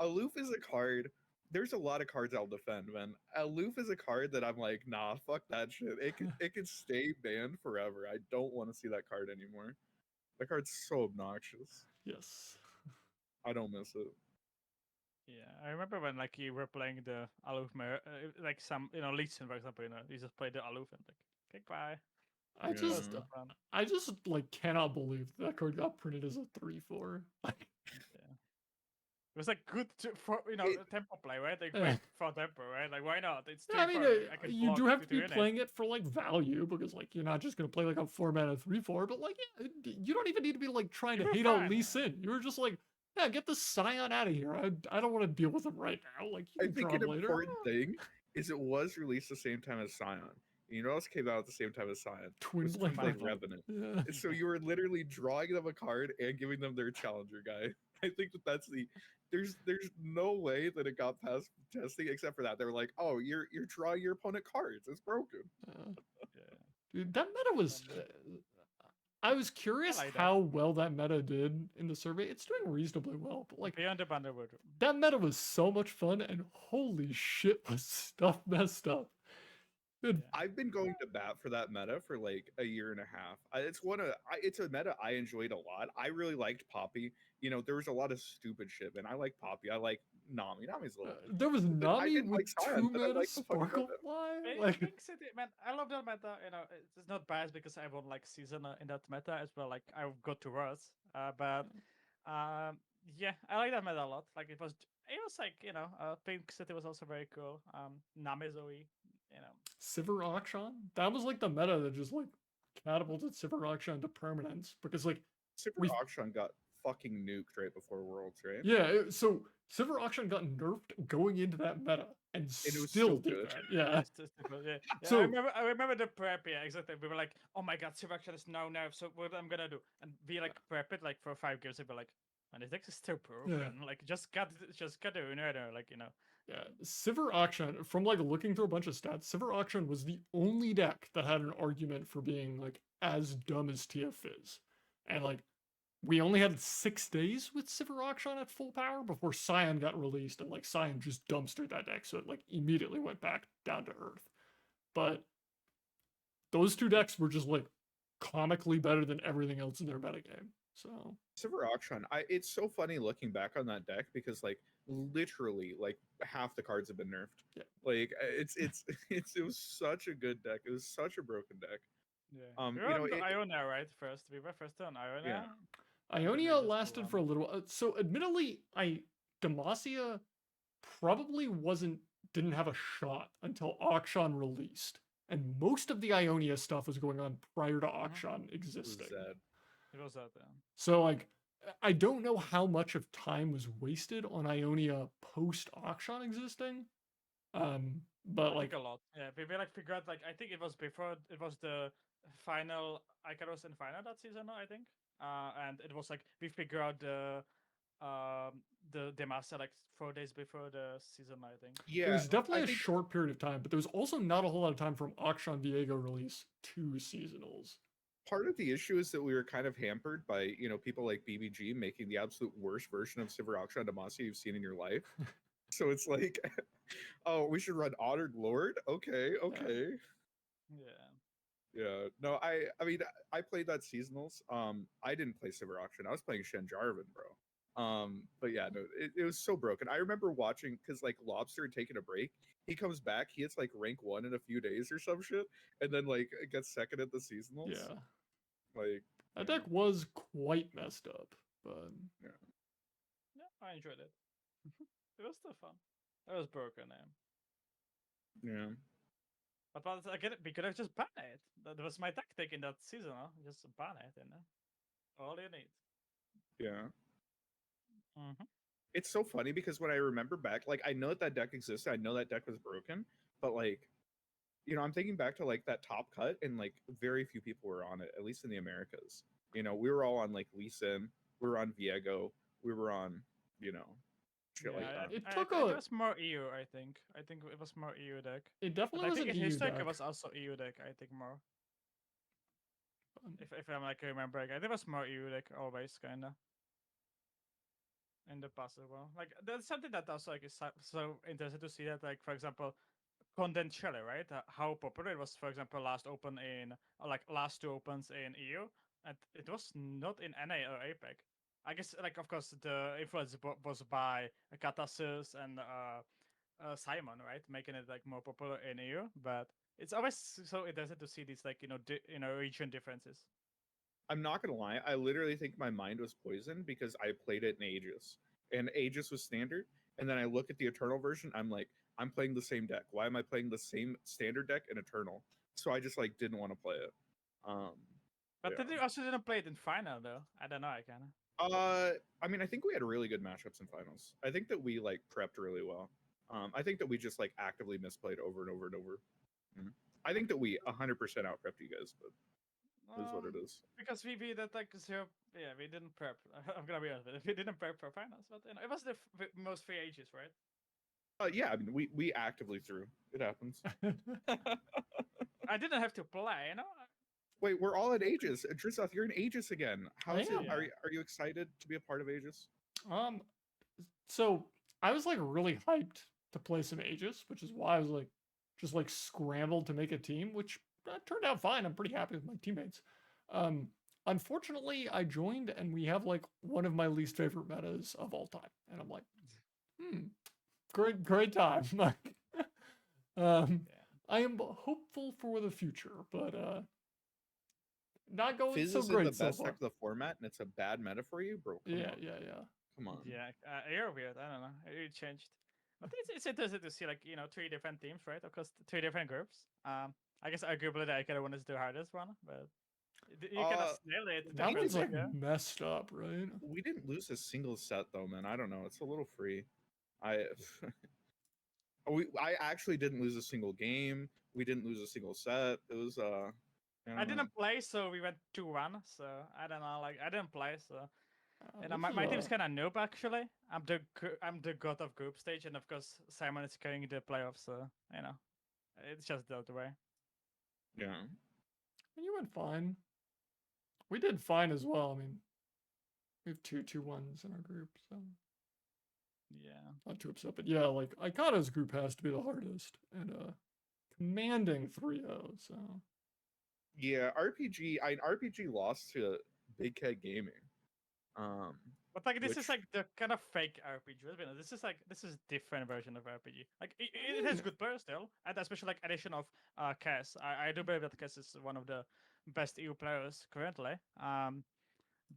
Aloof is a card. There's a lot of cards I'll defend, man. Aloof is a card that I'm like, nah, fuck that shit. It can stay banned forever. I don't want to see that card anymore. That card's so obnoxious. Yes. I don't miss it. Yeah, I remember when like you were playing the Aloof, like some Legion, for example. You just played the Aloof and like, okay, bye. I just like cannot believe that card got printed as a 3/4. It was like good for tempo play, right? Like great for tempo, right? Like why not? It's I mean, you do have to be playing it for like value, because like you're not just gonna play like a 4 mana 3/4, but like you don't even need to be like trying to hate out Lee Sin. You were just like, yeah, get the Scion out of here. I don't want to deal with him right now. Like you can draw him later. Important thing is it was released the same time as Scion. You know what else came out at the same time as Scion? Twin Blade Revenant. Yeah. So you were literally drawing them a card and giving them their challenger guy. I think that's the there's no way that it got past testing except for that. They were like, oh, you're drawing your opponent cards. It's broken. Dude, that meta was I was curious how well that meta did in the survey. It's doing reasonably well, but like Beyond the Bandlewood. That meta was so much fun, and holy shit was stuff messed up. I've been going to bat for that meta for like a year and a half. It's a meta I enjoyed a lot. I really liked Poppy. There was a lot of stupid shit, and I like Poppy. I like Nami. Nami's a little. There was Nami with 2 mana Sparkle Fly. Man, I love that meta. It's not biased because I won like season in that meta as well. Like I got to worse, but yeah, I like that meta a lot. Like it was like Pink City was also very cool. Nami Zoe. Sivir Auction, that was like the meta that just like catapulted Sivir Auction to permanence, because like Sivir Auction got fucking nuked right before Worlds, right? Yeah, so Sivir Auction got nerfed going into that meta, and it was still did good. That. Yeah. So I remember the prep. Yeah, exactly. We were like, oh my god, Sivir Auction is now nerfed. So what I'm gonna do? And we like prep it like for 5 games. And we're like, man, this deck is still broken. Yeah. Like just cut the Runeterra, like Yeah, Sivir Auction, from like looking through a bunch of stats, Sivir Auction was the only deck that had an argument for being like as dumb as TF is. And like we only had 6 days with Sivir Auction at full power before Scion got released, and like Scion just dumpstered that deck, so it like immediately went back down to earth. But those 2 decks were just like comically better than everything else in their metagame. So Sivir Auction, it's so funny looking back on that deck, because like literally like half the cards have been nerfed. Yeah. Like it was such a good deck. It was such a broken deck. Yeah. We were on Ionia, right? First, we were first on Ionia. Yeah. Ionia lasted for a little while. So admittedly, Demacia probably didn't have a shot until Auction released. And most of the Ionia stuff was going on prior to Auction existing. It was that then. So like I don't know how much of time was wasted on Ionia post Auction existing. But like a lot. Yeah, we like figured out, like I think it was before it was the final Aikado in final that season, I think. And it was like we figured out the master like 4 days before the season, I think. Yeah, it was definitely a short period of time, but there was also not a whole lot of time from Auction Diego release to seasonals. Part of the issue is that we were kind of hampered by people like BBG making the absolute worst version of Sivir Auction Demacia you've seen in your life. So it's like, oh, we should run Honored Lord. Okay. Yeah. Yeah. No, I mean I played that seasonals. I didn't play Silver Auction. I was playing Shen Jarvan, bro. But yeah, no, it was so broken. I remember watching because like Lobster had taken a break. He comes back, he hits like rank 1 in a few days or some shit, and then like gets second at the seasonals. Yeah. Like That yeah, deck was quite messed up, but yeah. Yeah, I enjoyed it. It was still fun. It was broken, Yeah. but again, we could have just banned it. That was my tactic in that season. Huh? Just ban it, and all you need. Yeah. Mm-hmm. It's so funny because when I remember back, like I know that deck existed, I know that deck was broken, but like, you know, I'm thinking back to like that top cut and like very few people were on it, at least in the Americas. You know, we were all on like Lee Sin, we were on Viego, we were on, you know, shit like that. it took a. It was more EU, I think. I think it was more EU deck. It But definitely I was think an in EU his deck it deck. was also EU deck. I think more. Um, If I'm like remembering, I think it was more EU deck always, kinda. In the past as well. Like that's something that also like is so interesting to see that, like for example, Condense Sump, right? How popular it was, for example, last open in like last 2 opens in EU, and it was not in NA or APEC. I guess like of course the influence was by Katasus and Simon, right, making it like more popular in EU. But it's always so interesting to see these like region differences. I'm not gonna lie, I literally think my mind was poisoned because I played it in Aegis. And Aegis was standard, and then I look at the Eternal version, I'm like, I'm playing the same deck. Why am I playing the same standard deck in Eternal? So I just like didn't want to play it. But Yeah. then you also didn't play it in final though. I don't know, I kinda. I mean, I think we had really good matchups in finals. I think that we like prepped really well. I think that we just like actively misplayed over and over and over. I think that we 100% out prepped you guys, but it is what it is. Because we did like zero. Yeah, we didn't prep. I'm gonna be honest with it. We didn't prep for finals, but it was the most free ages, right? Yeah, I mean, we actively threw. It happens. I didn't have to play, you know. Wait, we're all at Aegis. Triseth, you're in Aegis again. How is it? am. Are you excited to be a part of Aegis? So I was like really hyped to play some Aegis, which is why I was like just like scrambled to make a team, which turned out fine. I'm pretty happy with my teammates. Unfortunately, I joined and we have like one of my least favorite metas of all time, and I'm like, great time. Like, I am hopeful for the future, but not going Fizz so is great in the so best far. deck of the format, and it's a bad meta for you, bro. Come Yeah. on. Come on. Yeah, you're weird. I don't know. It changed, but it's interesting to see like 3 different teams, right? Of course, 3 different groups. I guess arguably the Aikado one is the hardest one, but you kind of nail it. That one's like yeah. messed up, right? We didn't lose a single set though, man. I don't know. It's a little free. I actually didn't lose a single game. We didn't lose a single set. It was I didn't play, so we went 2-1. So I don't know. Like I didn't play, so my team's kind of noob actually. I'm the god of group stage, and of course Simon is carrying the playoffs. So it's just the other way. Yeah. And you went fine. We did fine as well. I mean, we have 2-2-1s in our group, so yeah, not too upset. But yeah, like Aikado's group has to be the hardest, and commanding 3-0. So Yeah, RPG lost to Big Cat Gaming. but like this is like the kind of fake RPG. This is different version of RPG. Like it has good players still, and especially like addition of Cass. I do believe that Cass is one of the best EU players currently.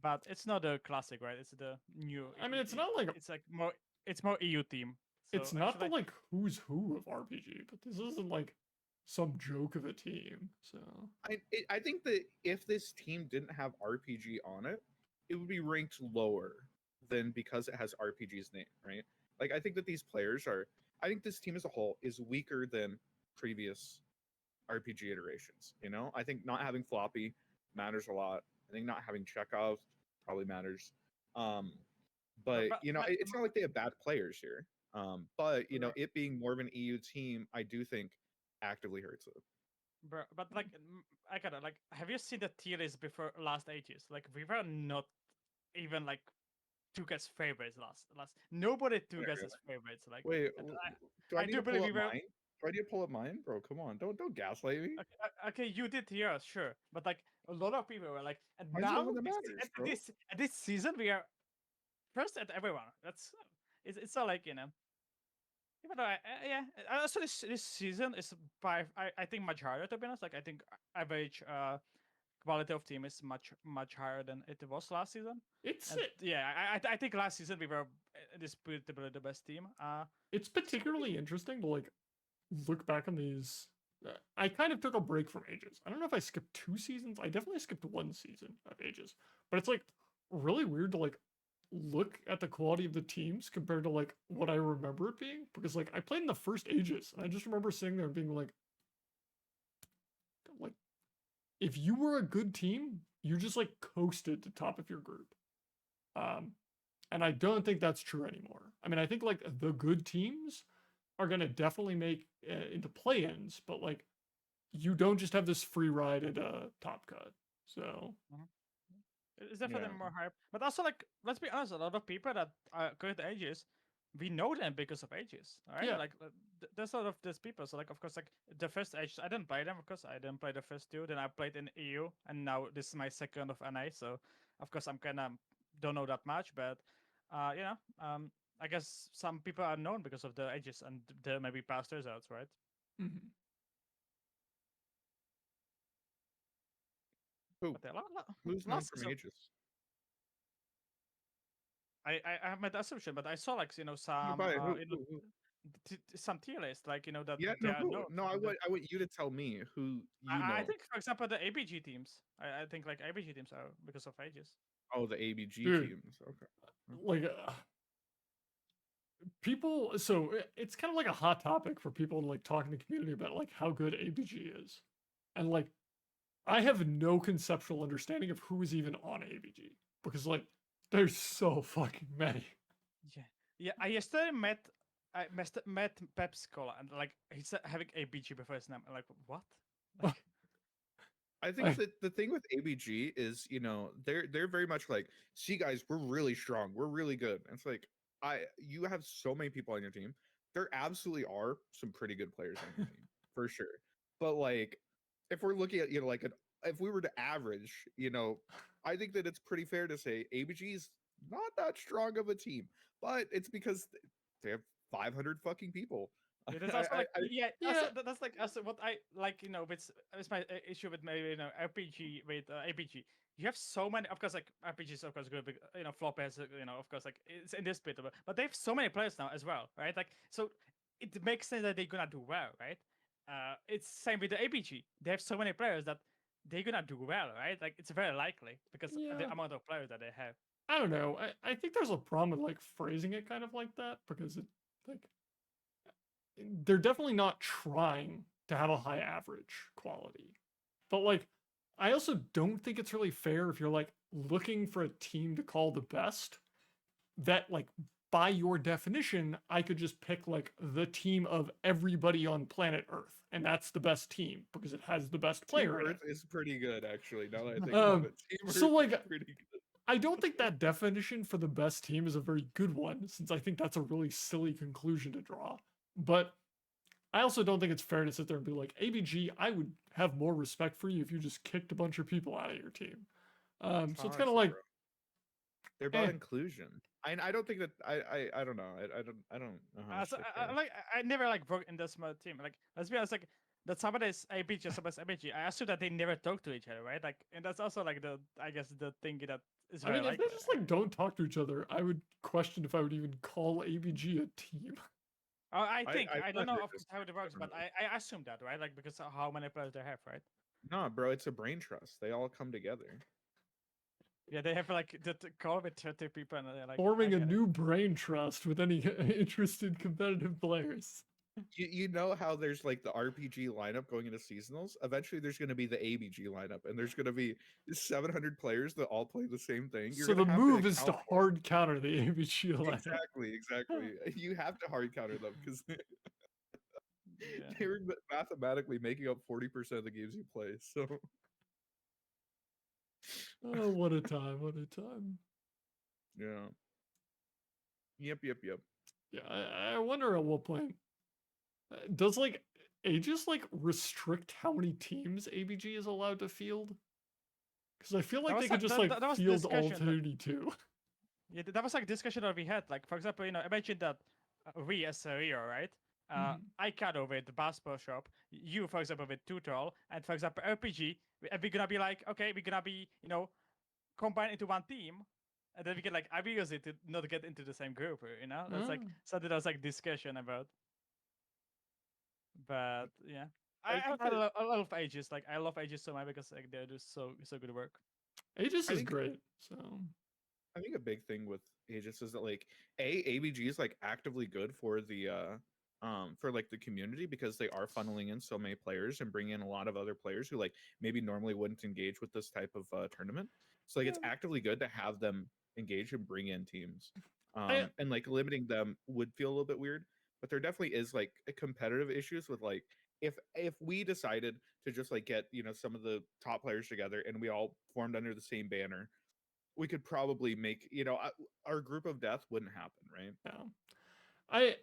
But it's not the classic, right? It's the new. I mean, it's not like it's like more. It's more EU team. So it's not the like who's who of RPG, but this isn't like some joke of a team. So I think that if this team didn't have RPG on it, it would be ranked lower than because it has RPG's name, right? Like I think that these players are. I think this team as a whole is weaker than previous RPG iterations. You know, I think not having Floppy matters a lot. I think not having Chekhov probably matters. But you know, it's not like they have bad players here. But you know, it being more of an EU team, I do think actively hurts it. Bro, but like I gotta like, have you seen the tier list before last Ages? Like we were not even like 2K's favorites last. Nobody 2K's favorites. Like wait, I do do believe we were. mine? Why do you pull up mine, bro? Come on, don't gaslight me. Okay, you did yours, sure, but like a lot of people were like, and Mine's the now one that matters, at bro. this season we are first at everyone. It's not like, you know. Even though yeah, also this season is I think much harder, to be honest. Like I think average quality of team is much higher than it was last season. It's And yeah, I think last season we were disputably the best team. it's particularly interesting to like look back on these. I kind of took a break from Aegis. I don't know if I skipped 2 seasons. I definitely skipped 1 season of Aegis, but it's like really weird to like look at the quality of the teams compared to like what I remember it being, because like I played in the first Aegis and I just remember sitting there and being like if you were a good team, you just like coasted to top of your group. And I don't think that's true anymore. I mean, I think like the good teams are going to definitely make into play-ins, but like you don't just have this free ride at a top cut. So it's definitely Yeah. more hype. But also, like, let's be honest, a lot of people that are good at Aegis, we know them because of Aegis, right? Yeah. Like, there's a lot of these people. So, like, of course, like the first Aegis, I didn't play them, of course. I didn't play the first 2. Then I played in EU, and now this is my second of NA. So, of course, I'm kind of don't know that much, but you know, I guess some people are known because of the Aegis and the maybe past results, right? mhm. Who? But yeah, Who's known last from season, Aegis? I have my assumption, but I saw like, you know, some Who? you know, some tier list, like, you know, that Yeah, they no, are who? known No, from the. I want you to tell me who you I know. think, for example, the ABG teams. I think like ABG teams are because of Aegis. Oh, the ABG Dude. teams. Okay. Like people, so it's kind of like a hot topic for people to like talk in the community about like how good ABG is. And like I have no conceptual understanding of who is even on ABG, because like there's so fucking many. Yeah. I yesterday met Pep Scola, and like he's having ABG before his name. I'm like, what? Like, I think that the thing with ABG is, you know, they're very much like, see guys, we're really strong, we're really good. And it's like you have so many people on your team. There absolutely are some pretty good players on your team, for sure. But like if we're looking at, you know, like if we were to average, you know, I think that it's pretty fair to say ABG is not that strong of a team. But it's because they have 500 fucking people. yeah, that's also like Yeah. that's like also what I like, you know, it's my issue with maybe, you know, RPG with ABG. You have so many, of course, like RPGs, of course, good, you know, flop has, you know, of course, like it's indisputable, but they have so many players now as well, right? Like, so it makes sense that they're gonna do well, right? It's same with the ABG. They have so many players that they're gonna do well, right? Like, it's very likely because of Yeah. the amount of players that they have. I don't know. I think there's a problem with like phrasing it kind of like that, because it like they're definitely not trying to have a high average quality. But like I also don't think it's really fair if you're like looking for a team to call the best, that like by your definition, I could just pick like the team of everybody on planet Earth, and that's the best team because it has the best player Team in Earth is pretty good, actually. Now that I think Um, about it, Team so, Earth like, is pretty good. I don't think that definition for the best team is a very good one, since I think that's a really silly conclusion to draw. But I also don't think it's fair to sit there and be like, ABG, I would have more respect for you if you just kicked a bunch of people out of your team. So it's kind of like, Bro. They're about eh. inclusion. I don't think that I don't know. I don't know how much So they care. I never like worked in this team. Like, let's be honest, like that somebody's ABG, somebody's ABG. I assume that they never talk to each other, right? Like, and that's also like I guess the thing that is I very mean, if like. they just like don't talk to each other, I would question if I would even call ABG a team. I think I I don't thought know they of course just- how it works, but I assume that, right? Like, because of how many players they have, right? No, bro, it's a brain trust. They all come together. Yeah, they have like the call with 30 people, and they're like Forming I a get it. new brain trust with any interested competitive players. You know how there's like the RPG lineup going into seasonals? Eventually there's going to be the ABG lineup, and there's going to be 700 players that all play the same thing. So the gonna have move is to account for it. hard counter the ABG lineup. Exactly. You have to hard counter them because Yeah. they're mathematically making up 40% of the games you play. So Oh, what a time! What a time! yeah. Yep. Yeah, I wonder at what point does like Aegis like restrict how many teams ABG is allowed to field? Because I feel like they could just like field all 32. Yeah, that was like discussion that we had. Like, for example, imagine that we as a Rio, right? Aikado with the basketball shop, you, for example, with Tutorial, and for example, RPG, we're gonna be like, okay, we're gonna be, combined into one team, and then we can like abuse it to not get into the same group, That's like something that was like discussion about. But yeah, I love Aegis. Like, I love Aegis so much because like they do so good work. Aegis is great. So I think a big thing with Aegis is that like ABG is like actively good for the for like the community because they are funneling in so many players and bringing in a lot of other players who like maybe normally wouldn't engage with this type of tournament. So like it's actively good to have them engage and bring in teams. And like limiting them would feel a little bit weird, but there definitely is like a competitive issues with like if we decided to just like get some of the top players together and we all formed under the same banner, we could probably make our group of death wouldn't happen, right? Yeah,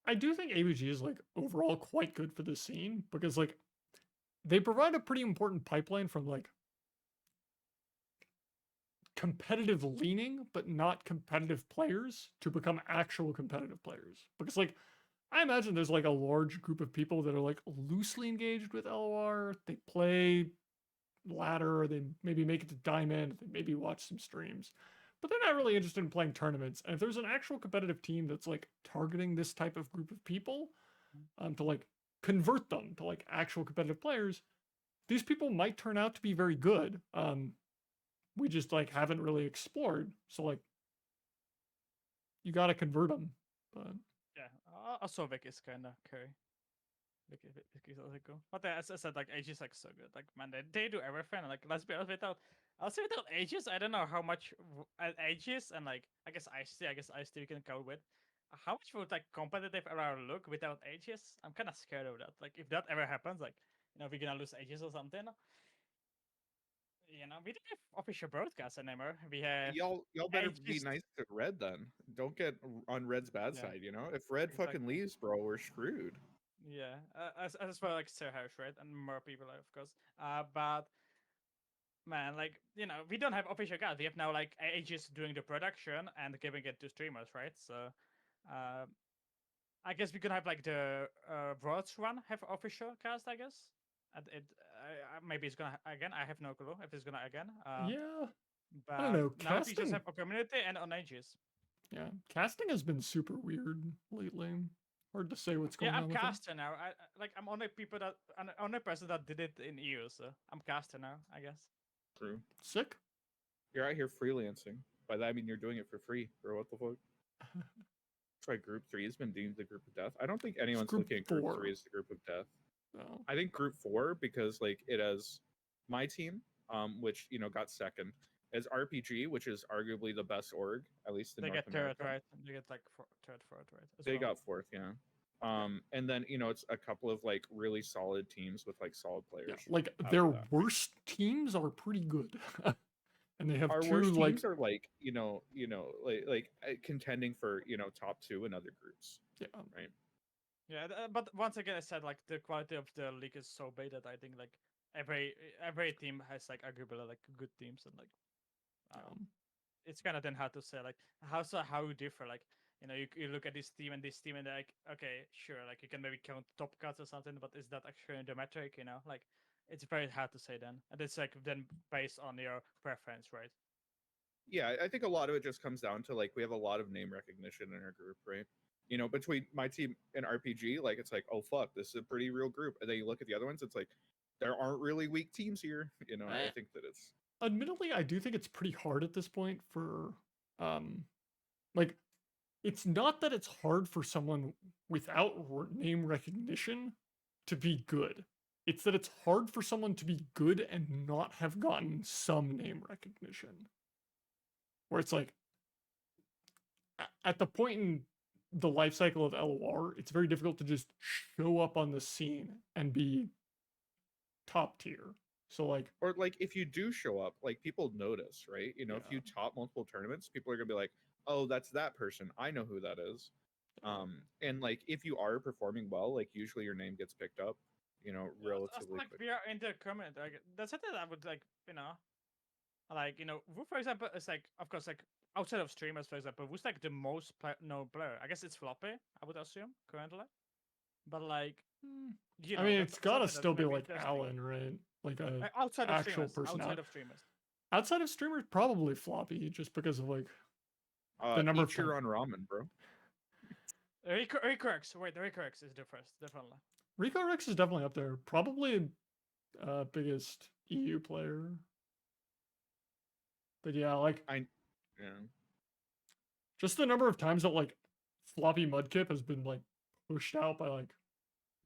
I do think ABG is like overall quite good for the scene because like they provide a pretty important pipeline from like competitive leaning but not competitive players to become actual competitive players. Because like I imagine there's like a large group of people that are like loosely engaged with LOR. They play ladder, or they maybe make it to diamond, they maybe watch some streams, but they're not really interested in playing tournaments. And if there's an actual competitive team that's like targeting this type of group of people to like convert them to like actual competitive players, these people might turn out to be very good. We just like haven't really explored. So like you got to convert them. But yeah, also Vic is kind of carry. Vic is also cool. But as I said, like Aegis like so good. Like man, they do everything. Like let's be honest, without Aegis, I don't know how much Aegis and like I guess Ice we can go with. How much would like competitive around look without Aegis? I'm kind of scared of that. Like if that ever happens, like we're gonna lose Aegis or something. We don't have official broadcast anymore. We have y'all better be Aegis. nice to Red then. Don't get on Red's bad side. If Red fucking leaves, bro, we're screwed. Yeah, as well like Sir House, right, and more people, of course. But man, like we don't have official cast. We have now like Aegis doing the production and giving it to streamers, right? So, I guess we could have like the Broads one have official cast, I guess. And maybe it's gonna again. I have no clue if it's gonna again. Yeah, but I don't know. Now we Casting, just have a community and on Aegis. Yeah, casting has been super weird lately. Hard to say what's going on. Yeah, I'm caster now. I'm only person that did it in EU, so I'm caster now, I guess. True. Sick. You're out here freelancing. By that I mean you're doing it for free, bro. What the fuck? That's why Group 3 has been deemed the group of death. I don't think anyone's looking at Group 3 as the group of death. No. I think Group 4 because like it has my team, which got second. As RPG, which is arguably the best org, at least in North America. Third, right? They get like third, fourth, right? They got fourth, yeah. And then it's a couple of like really solid teams with like solid players. Yeah, like their worst teams are pretty good, and they have our two worst like teams are like contending for top 2 in other groups. Yeah. Right. Yeah, but once again, I said like the quality of the league is so bad that I think like every team has like arguably like good teams and like it's kind of then hard to say like how you differ. Like you look at this team and they're like, okay, sure, like you can maybe count top cuts or something, but is that actually the metric? Like it's very hard to say then, and it's like then based on your preference, right? Yeah, I think a lot of it just comes down to like we have a lot of name recognition in our group, right? Between my team and RPG, like it's like, oh fuck, this is a pretty real group. And then you look at the other ones, it's like there aren't really weak teams here. I think that it's admittedly, I do think it's pretty hard at this point for like it's not that it's hard for someone without name recognition to be good. It's that it's hard for someone to be good and not have gotten some name recognition. Where it's like at the point in the life cycle of LOR, it's very difficult to just show up on the scene and be top tier. So like, or like if you do show up, like people notice, right? If you top multiple tournaments, people are gonna be like, oh, that's that person. I know who that is. And like if you are performing well, like usually your name gets picked up, you know, Yeah, relatively like quick. we are in the comment. Like that's something that I would like, like Wu, for example, is like, of course, like outside of streamers, for example, who's like the most known player? I guess it's Floppy, I would assume currently, but like I mean, that's it's gotta something that still be might like interesting. Alan, right? Like a Outside of actual streamers, outside personality. of streamers. Outside of streamers, probably Floppy, just because of like the number of Ichiro on ramen, bro. Rico X, wait, Rico X is the first, definitely. Rico Rex is definitely up there. Probably biggest EU player. But yeah, like just the number of times that like Floppy Mudkip has been like pushed out by like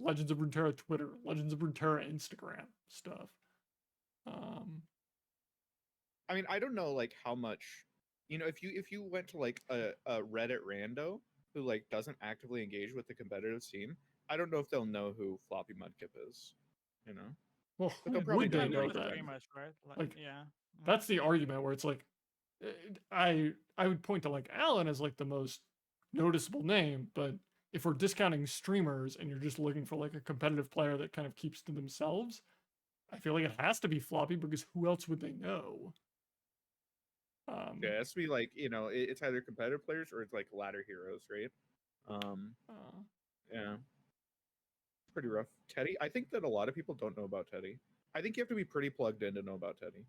Legends of Runeterra Twitter, Legends of Runeterra Instagram stuff. I mean, I don't know like how much, if you went to like a Reddit rando who like doesn't actively engage with the competitive scene, I don't know if they'll know who Floppy Mudkip is, you know. Well, But they'll who probably would they know know the that? Streamers, right? Like, yeah, that's the argument where it's like, I would point to like Alan as like the most noticeable name, but if we're discounting streamers and you're just looking for like a competitive player that kind of keeps to themselves, I feel like it has to be Floppy because who else would they know? Yeah, it has to be like, it's either competitive players or it's like ladder heroes, right? Yeah. Pretty rough. Teddy, I think that a lot of people don't know about Teddy. I think you have to be pretty plugged in to know about Teddy.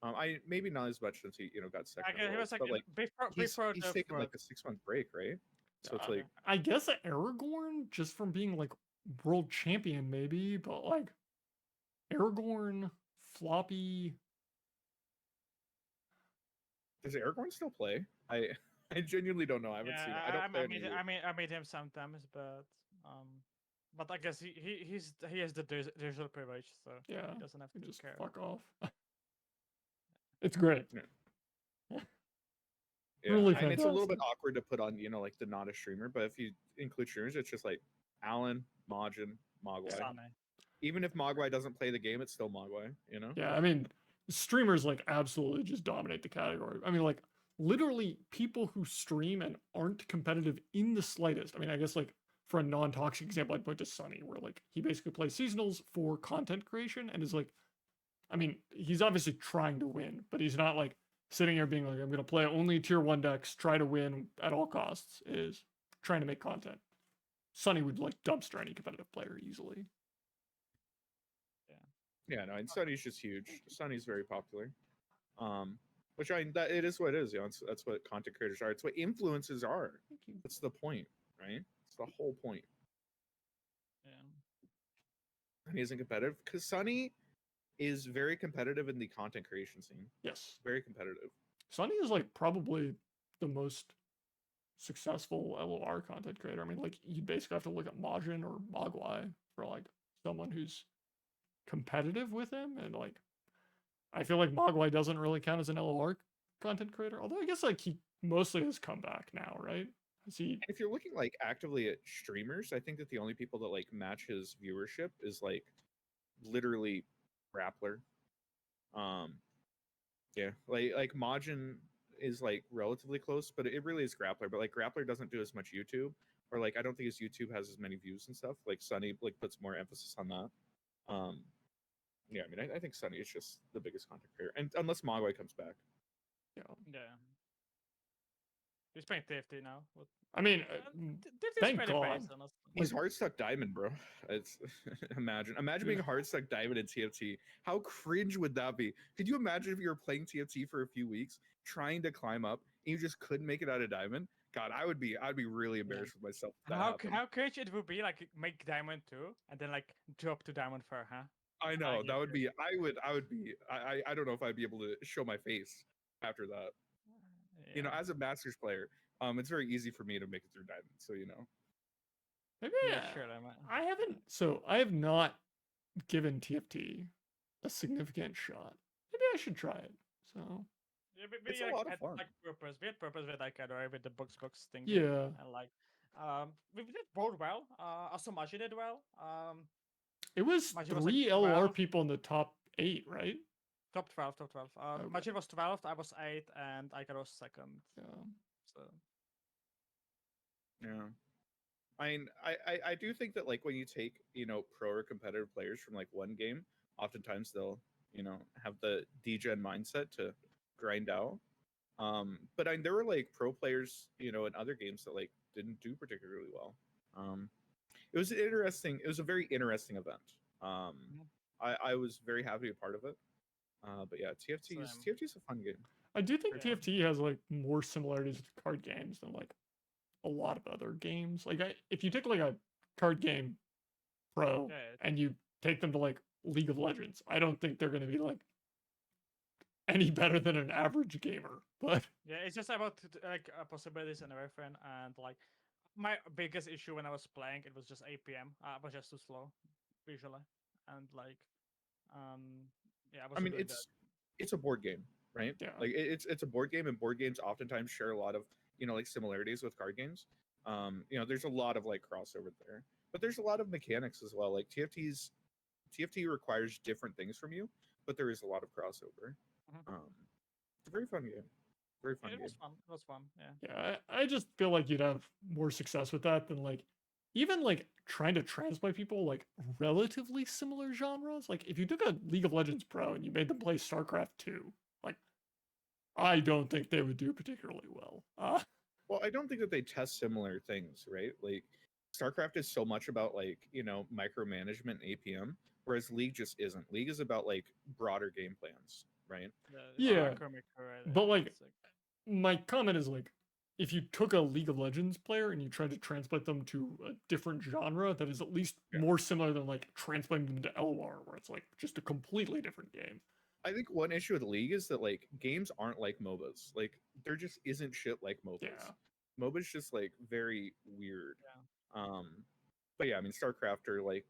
I maybe not as much since he got second. He was like, but like he's taken like a 6-month break, right? So it's like I guess Aragorn just from being like world champion maybe, but like Aragorn, Floppy. Does Aragorn still play? I genuinely don't know. I haven't seen it. I don't play I made him sometimes, but I guess he has the digital privilege, so yeah, he doesn't have to just care. fuck off. It's great. Yeah. Really and it's a little bit awkward to put on, like the not a streamer, but if you include streamers, it's just like Alan, Majin, Mogwai. Even if Mogwai doesn't play the game, it's still Mogwai, Yeah, I mean, streamers like absolutely just dominate the category. I mean, like literally people who stream and aren't competitive in the slightest. I mean, I guess like for a non-toxic example, I'd point to Sunny, where like he basically plays seasonals for content creation and is like, I mean, he's obviously trying to win, but he's not like sitting here being like, I'm going to play only tier 1 decks, try to win at all costs, is trying to make content. Sunny would like dumpster any competitive player easily. Yeah, no, and Sunny's just huge. Sunny's very popular. Which that it is what it is, that's what content creators are. It's what influencers are. That's the point, right? It's the whole point. Yeah. Sunny isn't competitive because Sunny is very competitive in the content creation scene. Yes. Very competitive. Sunny is like probably the most successful LOR content creator. I mean, like you basically have to look at Majin or Mogwai for like someone who's competitive with him, and like I feel like Mogwai doesn't really count as an LOR content creator, although I guess like he mostly has come back now, right? If you're looking like actively at streamers, I think that the only people that like match his viewership is like literally Grappler. Yeah, like Majin is like relatively close, but it really is Grappler. But like Grappler doesn't do as much YouTube, or like I don't think his YouTube has as many views and stuff. Like Sunny like puts more emphasis on that. Yeah, I mean I think Sunny is just the biggest content creator, and unless Mogwai comes back. Yeah. He's playing TFT now. I mean, thank God. He's hard stuck diamond, bro. It's imagine being hard stuck diamond in TFT. How cringe would that be? Could you imagine if you were playing TFT for a few weeks, trying to climb up, and you just couldn't make it out of diamond? God, I'd be really embarrassed with myself. How cringe it would be like make diamond 2 and then like drop to diamond 4, huh? I know that would be. I would be. I don't know if I'd be able to show my face after that. Yeah. As a Masters player, it's very easy for me to make it through diamond. So maybe sure. I have not given TFT a significant shot. Maybe I should try it. So it's a lot of fun. Like purpose. We had purpose with Aikado with the box thing. Yeah. And like, we did both well. Also Maji did well. It was Maji 3 was like LOR people in the top 8, right? Top 12. Okay. Maji was 12th, I was 8th, and Aikado was 2nd. Yeah. So. Yeah. I do think that like when you take pro or competitive players from like one game, oftentimes they'll have the degen mindset to grind out. But there were like pro players in other games that like didn't do particularly well. It was interesting. It was a very interesting event. Mhm. I was very happy to be a part of it. But yeah, TFT's a fun game. I do think Yeah. TFT has like more similarities to card games than like a lot of other games. Like if you take like a card game pro Yeah, and you take them to like League of Legends, I don't think they're going to be like any better than an average gamer. But yeah, it's just about like possibilities and everything. And like my biggest issue when I was playing, it was just APM. I was just too slow visually, and like yeah, I I wasn't mean, doing that. it's a board game, right? Yeah. Like it's a board game, and board games oftentimes share a lot of like similarities with card games. There's a lot of like crossover there, but there's a lot of mechanics as well. Like TFT requires different things from you, but there is a lot of crossover. Mhm. It's a very fun game. Very fun It game. was fun. It was fun. Yeah. yeah, I just feel like you'd have more success with that than like even like trying to translate people like relatively similar genres. Like if you took a League of Legends pro and you made them play StarCraft 2, like I don't think they would do particularly well. Well, I don't think that they test similar things, right? Like StarCraft is so much about like, micromanagement and APM, whereas League just isn't. League is about like broader game plans, right? Yeah, Right? but like It's my comment is like if you took a League of Legends player and you tried to translate them to a different genre that is at least Yeah. more similar than like translating them to LWAR, where it's like just a completely different game. I think one issue with League is that like games aren't like MOBAs. Like there just isn't shit like MOBAs. Yeah. MOBA's just like very weird. Yeah. But yeah, I mean StarCraft or like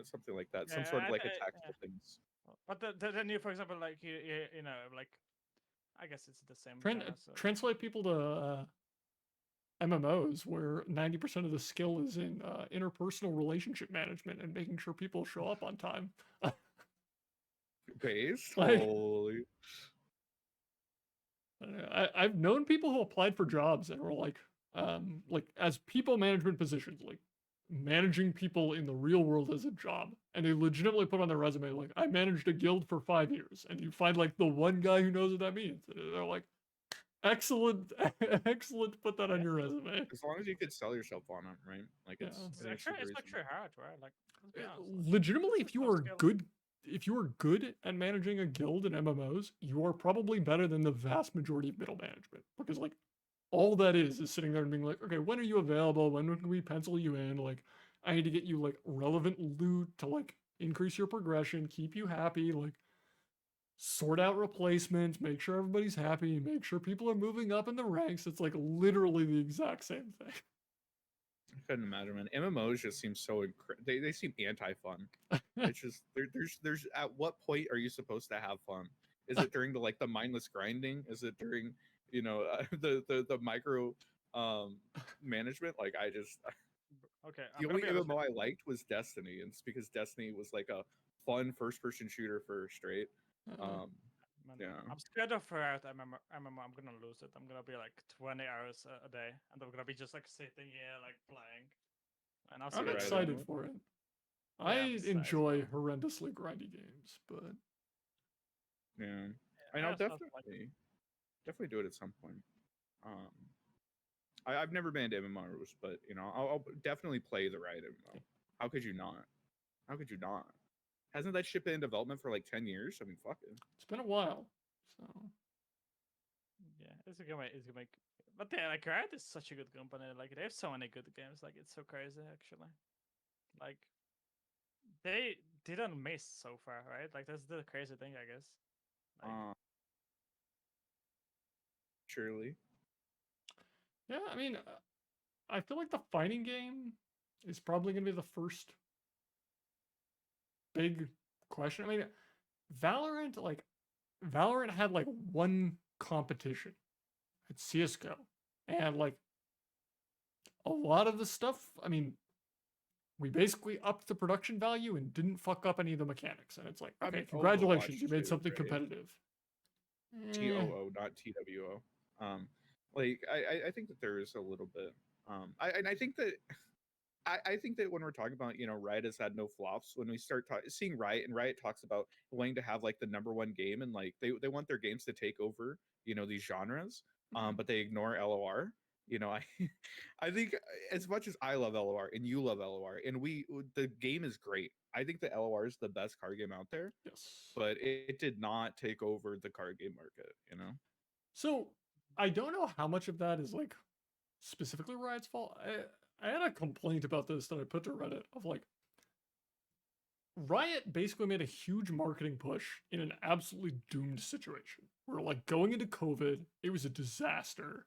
something like that, some sort of like a tactical things. But then you, for example, like you know, like I guess it's the same. Tran- genre, so. Translate people to MMOs where 90% of the skill is in interpersonal relationship management and making sure people show up on time. Base? Like- Holy. I've known people who applied for jobs and were like as people management positions, like managing people in the real world as a job, and they legitimately put on their resume like I managed a guild for 5 years, and you find like the one guy who knows what that means. They're like, excellent, excellent. Put that on your resume. As long as you could sell yourself on it, right? Like Yeah. It's actually hard, right? Like let's be honest, like, legitimately, if it's you no are skill. good, if you are good at managing a guild in MMOs, you are probably better than the vast majority of middle management, because like all that is sitting there and being like, okay, when are you available? When can we pencil you in? Like, I need to get you like relevant loot to like increase your progression, keep you happy, like sort out replacements, make sure everybody's happy, make sure people are moving up in the ranks. It's like literally the exact same thing. I couldn't imagine, man. MMOs just seem so they seem anti-fun. It's just there's at what point are you supposed to have fun? Is it during the mindless grinding? Is it during the micro management? Like I just Okay, the only MMO I liked was Destiny, and it's because Destiny was like a fun first-person shooter for straight. Man, Yeah. I'm scared of Riot MMO. I'm gonna lose it. I'm gonna be like 20 hours a day, and I'm gonna be just like sitting here like playing. And I'll see I'm what I do. excited for it. Yeah, I I'm excited as enjoy well. horrendously grindy games, but Yeah, I Yeah, mean, I'll sounds like- definitely do it at some point. I've never been into MMOs, but I'll definitely play the Riot MMO. How could you not? How could you not? Hasn't that shit been in development for like 10 years? I mean, fuck it. it's been a while. So Yeah, it's gonna make. But yeah, like Riot is such a good company. Like they have so many good games. Like it's so crazy actually. Like they didn't miss so far, right? Like that's the crazy thing, I guess. Like, Surely. yeah, I mean, I feel like the fighting game is probably going to be the first big question. I mean, Valorant had like one competition at CS:GO, and like a lot of the stuff, I mean, we basically upped the production value and didn't fuck up any of the mechanics. And it's like, I okay, mean, congratulations, Overwatch you made too, something right? competitive. TOO, not TWO. Like I think that there is a little bit. I think that I think that when we're talking about, Riot has had no flops, when we start seeing Riot, and Riot talks about wanting to have like the #1 game, and like they want their games to take over, these genres, but they ignore LOR. I I think as much as I love LOR and you love LOR, and the game is great. I think the LOR is the best card game out there, Yes. but it did not take over the card game market. So I don't know how much of that is like specifically Riot's fault. I had a complaint about this that I put to Reddit of like Riot basically made a huge marketing push in an absolutely doomed situation. Where like going into COVID, it was a disaster.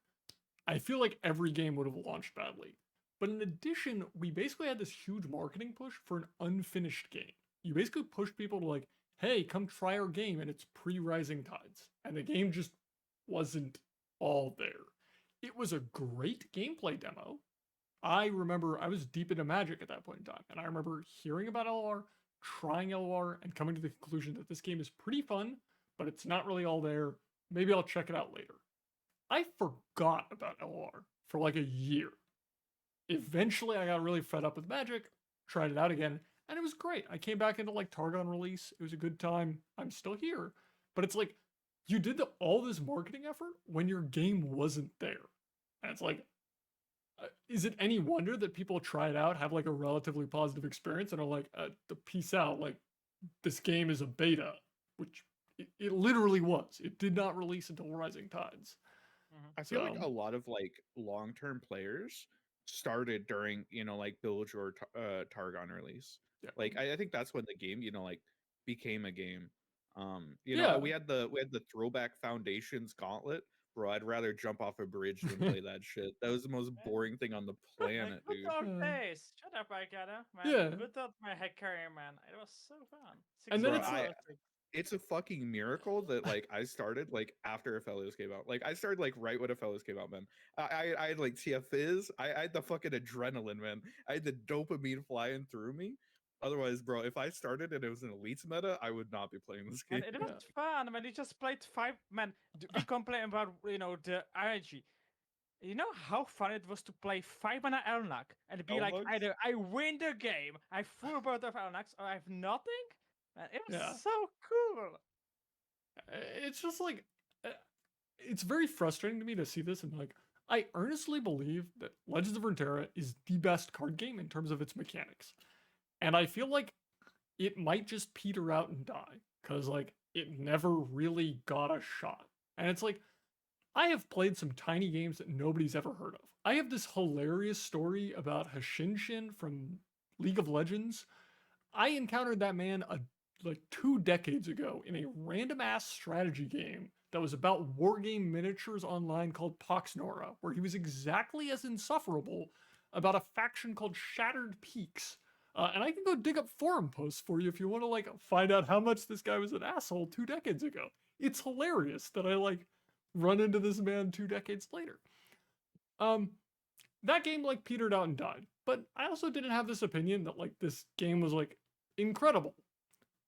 I feel like every game would have launched badly. But in addition, we basically had this huge marketing push for an unfinished game. You basically pushed people to like, hey, come try our game, and it's pre-Rising Tides. And the game just wasn't all there. It was a great gameplay demo. I remember I was deep into Magic at that point in time, and I remember hearing about LOR, trying LOR, and coming to the conclusion that this game is pretty fun, but it's not really all there. Maybe I'll check it out later. I forgot about LOR for like a year. Eventually, I got really fed up with Magic, tried it out again, and it was great. I came back into like Targon release. It was a good time. I'm still here. But it's like, you did all this marketing effort when your game wasn't there. And it's like, is it any wonder that people try it out, have like a relatively positive experience, and are like, peace out, like, this game is a beta, which it literally was. It did not release until Rising Tides. I feel like a lot of like long-term players started during, like Bilge or Targon release. Yeah. Like I think that's when the game, like became a game. Yeah. We had the throwback Foundations Gauntlet. Bro, I'd rather jump off a bridge than play that shit. That was the most boring thing on the planet, Good dude. old days. Shut up, Aikado. Man, Yeah. good old my head carrier, man. It was so fun. And then It's a fucking miracle that like I started like after Aphelios came out. Like I started like right when Aphelios came out, man. I had like TF Fizz. I had the fucking adrenaline, man. I had the dopamine flying through me. Otherwise, bro, if I started and it was an elites meta, I would not be playing this game. And it was fun, man. You just played 5 man. We complain about the RNG. You know how fun it was to play 5-mana Elnak and be like, either I win the game, I full a bird of Elnaks, or I have nothing? Man, it was so cool. It's just like, it's very frustrating to me to see this, and like, I earnestly believe that Legends of Runeterra is the best card game in terms of its mechanics. And I feel like it might just peter out and die, because like, it never really got a shot. And it's like, I have played some tiny games that nobody's ever heard of. I have this hilarious story about Hashinshin from League of Legends. I encountered that man like 2 decades ago in a random ass strategy game that was about wargame miniatures online called Poxnora, where he was exactly as insufferable about a faction called Shattered Peaks. And I can go dig up forum posts for you if you want to like find out how much this guy was an asshole 2 decades ago. It's hilarious that I like run into this man 2 decades later. That game like petered out and died, but I also didn't have this opinion that like this game was like incredible.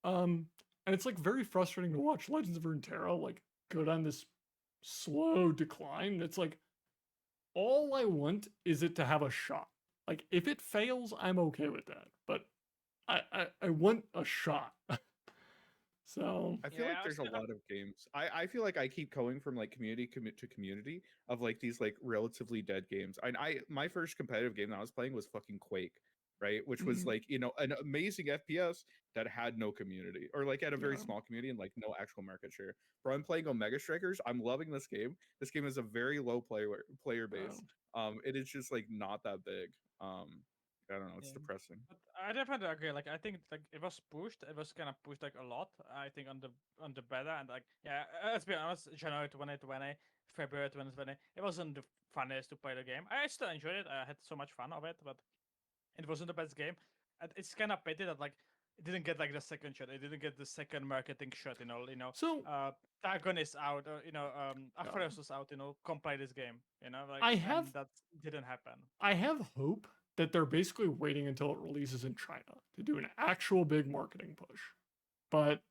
And it's like very frustrating to watch Legends of Runeterra like go down this slow decline. It's like, all I want is it to have a shot. Like if it fails, I'm okay with that, but I want a shot. So I feel like there's a lot of games. I feel like I keep going from like community to community of like these like relatively dead games. My first competitive game that I was playing was fucking Quake, right? Which was like, an amazing FPS that had no community, or like had a very small community and like no actual market share. Bro, I'm playing Omega Strikers. I'm loving this game. This game is a very low player base. It is just like not that big. I don't know. It's depressing. But I definitely agree. Like I think like it was pushed. It was kind of pushed like a lot. I think on the beta, and like let's be honest, January 2020, February 2020, it wasn't the funniest to play the game. I still enjoyed it. I had so much fun of it, but it wasn't the best game. And it's kind of pity that like it didn't get like the second shot. It didn't get the second marketing shot. So Targon is out. Aphelios was out. Come play this game. Like that didn't happen. I have hope that they're basically waiting until it releases in China to do an actual big marketing push. But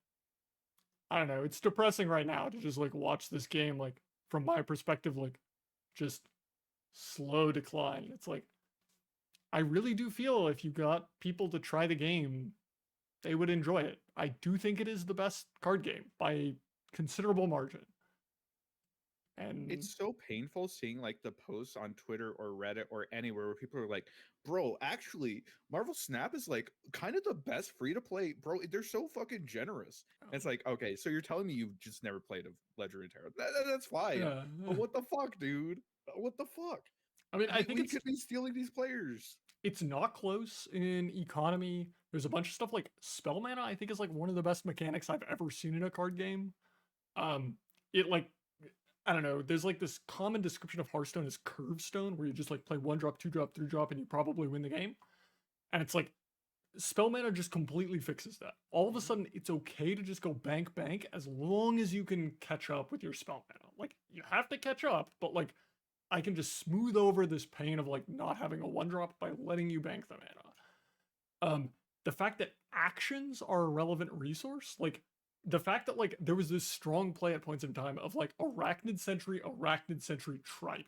I don't know, it's depressing right now to just like watch this game, like from my perspective, like just slow decline. It's like, I really do feel if you got people to try the game, they would enjoy it. I do think it is the best card game by a considerable margin. And It's so painful seeing like the posts on Twitter or Reddit or anywhere where people are like, bro, actually, Marvel Snap is like kind of the best free to play, bro. They're so fucking generous. And it's like, okay, so you're telling me you've just never played a Legendary Terra. That's fine. yeah. But what the fuck, dude? What the fuck? I mean, I think we it's could be stealing these players. it's not close in economy. There's a bunch of stuff like spell mana, I think is like one of the best mechanics I've ever seen in a card game. It like I don't know, there's like this common description of Hearthstone as curve stone, where you just like play 1-drop, 2-drop, 3-drop, and you probably win the game. And it's like spell mana just completely fixes that. All of a sudden, it's okay to just go bank as long as you can catch up with your spell mana. Like you have to catch up, but like I can just smooth over this pain of like not having a 1-drop by letting you bank the mana. The fact that actions are a relevant resource, like the fact that like there was this strong play at points in time of like Arachnid Sentry, Tribe,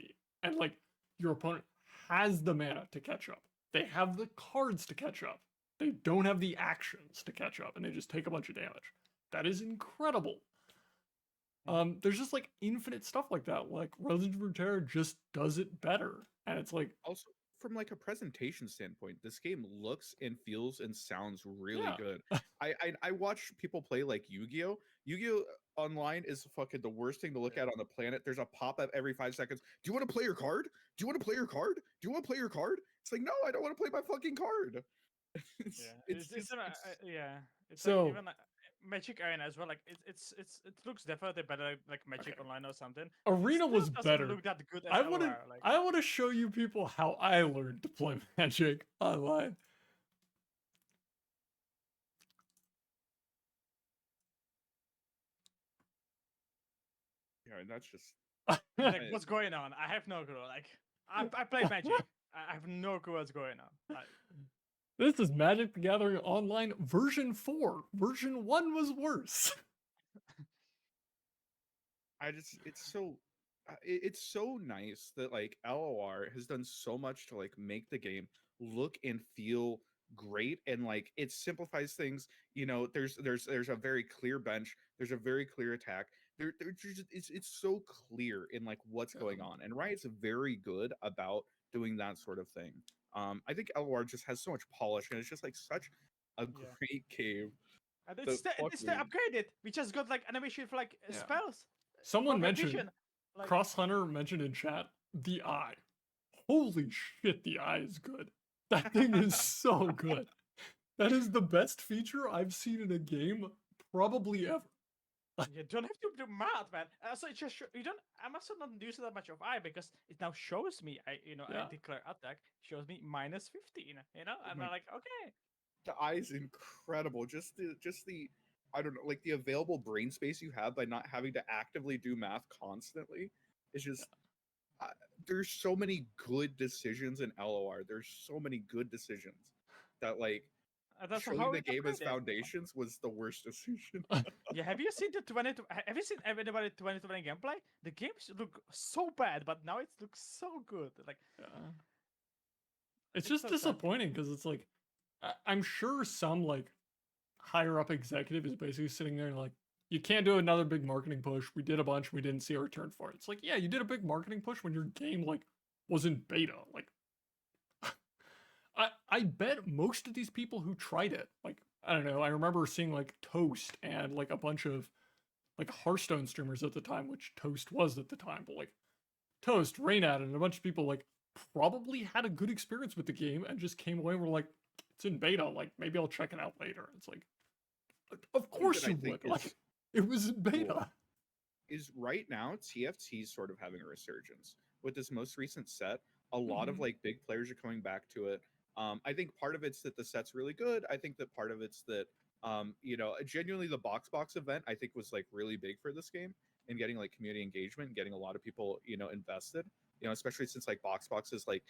and like your opponent has the mana to catch up. They have the cards to catch up. They don't have the actions to catch up, and they just take a bunch of damage. That is incredible. There's just like infinite stuff like that. Like Legend of Runeterra just does it better, and it's like Also, from like a presentation standpoint, this game looks and feels and sounds really Yeah. good. I watch people play like Yu-Gi-Oh. Yu-Gi-Oh online is fucking the worst thing to look at on the planet. There's a pop-up every 5 seconds. Do you want to play your card? Do you want to play your card? Do you want to play your card? It's like, no, I don't want to play my fucking card. It's So- like even Magic Arena as well. Like it looks definitely better like Magic Okay. Online or something. Arena Still was doesn't better. Look that good as I want to LOR, like, I want to show you people how I learned to play Magic online. Yeah, and that's just like what's going on? I have no clue. Like I play Magic. I have no clue what's going on. This is Magic the Gathering Online version 4. Version 1 was worse. it's so nice that like LOR has done so much to like make the game look and feel great, and like it simplifies things. You know, there's a very clear bench, there's a very clear attack. It's so clear in like what's going on, and Riot's very good about doing that sort of thing. I think LOR just has so much polish, and it's just like such a great game. And The it's still fucking- upgraded. We just got like animation for like Yeah. spells. Someone for mentioned, recognition, like, Cross Hunter mentioned in chat, the eye. Holy shit, the eye is good. That thing is so good. That is the best feature I've seen in a game probably ever. You don't have to do math, man. So it just you don't. I'm also not using that much of eye because it now shows me. I Yeah. declare attack shows me minus 15. And my- I'm like, okay. The eye is incredible. Just the I don't know, like the available brain space you have by not having to actively do math constantly is just. There's so many good decisions in LOR. There's so many good decisions that like That's showing how the it game as upgraded. foundations was the worst decision. Yeah, have you seen the 20? Have you seen anybody 2020 gameplay? The games look so bad, but now it looks so good. Like, Yeah. It's It's just so sad. disappointing because it's like, I'm sure some like higher up executive is basically sitting there and like, you can't do another big marketing push. We did a bunch, we didn't see a return for it. It's like, yeah, you did a big marketing push when your game like was in beta. Like, I bet most of these people who tried it, like, I don't know, I remember seeing like Toast and like a bunch of like Hearthstone streamers at the time, which Toast was at the time, but like Toast, Raynad, and a bunch of people like probably had a good experience with the game and just came away and were like, it's in beta, like maybe I'll check it out later. It's like, of course that I you think would. Like, it was in beta. Is right now TFT sort of having a resurgence with this most recent set. A lot of like big players are coming back to it. I think part of it's that the set's really good. I think that part of it's that genuinely the box event I think was like really big for this game and getting like community engagement and getting a lot of people invested. Especially since like box is like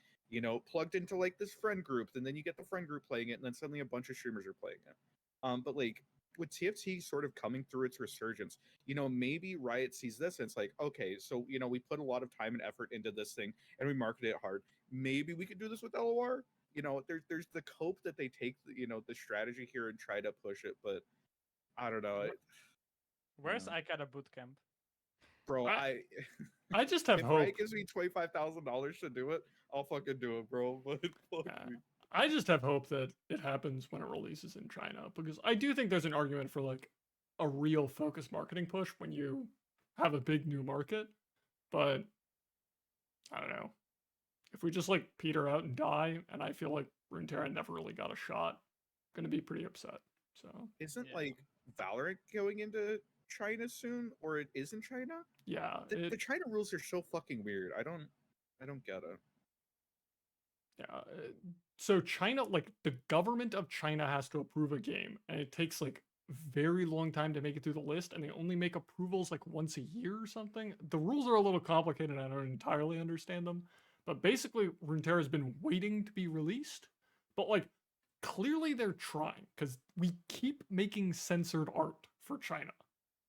plugged into like this friend group, and then you get the friend group playing it, and then suddenly a bunch of streamers are playing it. But like with TFT sort of coming through its resurgence, maybe Riot sees this and it's like, okay, so we put a lot of time and effort into this thing and we market it hard. Maybe we could do this with LOR. there's the cope that they take, the strategy here and try to push it, but I don't know. Where's Yeah. Aikado bootcamp? Bro, I just have if hope. Riot gives me $25,000 to do it, I'll fucking do it, bro. But fuck Yeah. me. I just have hope that it happens when it releases in China, because I do think there's an argument for like a real focus marketing push when you have a big new market. But I don't know. If we just like peter out and die, and I feel like Runeterra never really got a shot, I'm gonna be pretty upset. So Isn't Yeah. like Valorant going into China soon, or it is in China? yeah, The China rules are so fucking weird. I don't get it. yeah. So China, like the government of China has to approve a game, and it takes like very long time to make it through the list, and they only make approvals like once a year or something. The rules are a little complicated. I don't entirely understand them, but basically, Runeterra has been waiting to be released. But like, clearly they're trying, because we keep making censored art for China.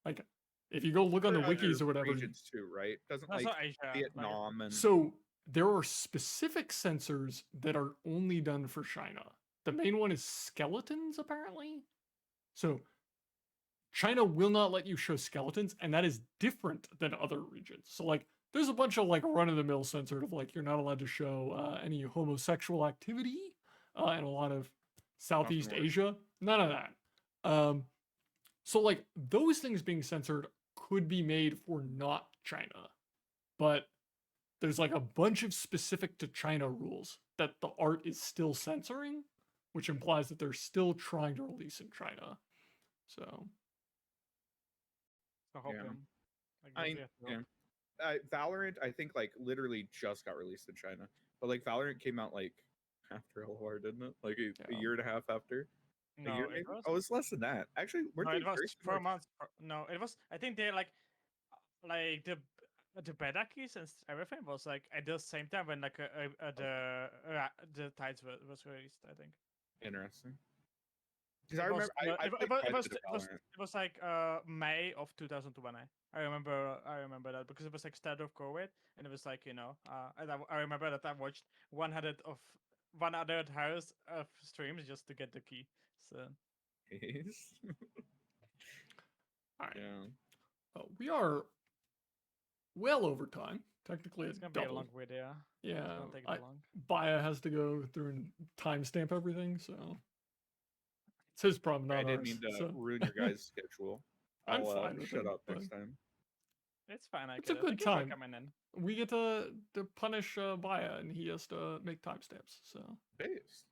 Like, if you go look on the For wikis other or whatever, regions too, right? Doesn't That's like not Asia. Vietnam and so there are specific censors that are only done for China. The main one is skeletons, apparently. So China will not let you show skeletons, and that is different than other regions. So like, there's a bunch of like run-of-the-mill censored of like you're not allowed to show any homosexual activity in a lot of Southeast Nothing worse. Asia. None of that. So like those things being censored could be made for not China, but there's like a bunch of specific to China rules that the art is still censoring, which implies that they're still trying to release in China. So So hope Yeah. him. Like, I we have to hope. Valorant, I think like literally just got released in China, but like Valorant came out like after LOR, didn't it? Like a Yeah. year and a half after. A No, year it maybe? was. Oh, it's less than that. Actually, weren't No, they it was very 4 similar? months. No, it was. I think they like the BaJAtak and everything was like at the same time when like the tides was released. I think. Interesting. Because I It was, remember I played quite a bit of Valorant. it was like May of 2020. I remember that because it was like start of COVID, and it was like and I remember that I watched 100 hours of streams just to get the key. So Yes. all right. Yeah. We are well over time. Technically, it's it's gonna be a double. long video. Yeah, It's gonna take too long. Baya has to go through and timestamp everything, so it's his problem, not I didn't ours. mean to so. ruin your guys' schedule. I'm I'll fine with shut it, up but next time. It's fine. It's a good Thank you for time. coming in. We get to punish Baya, and he has to make timestamps. So Base.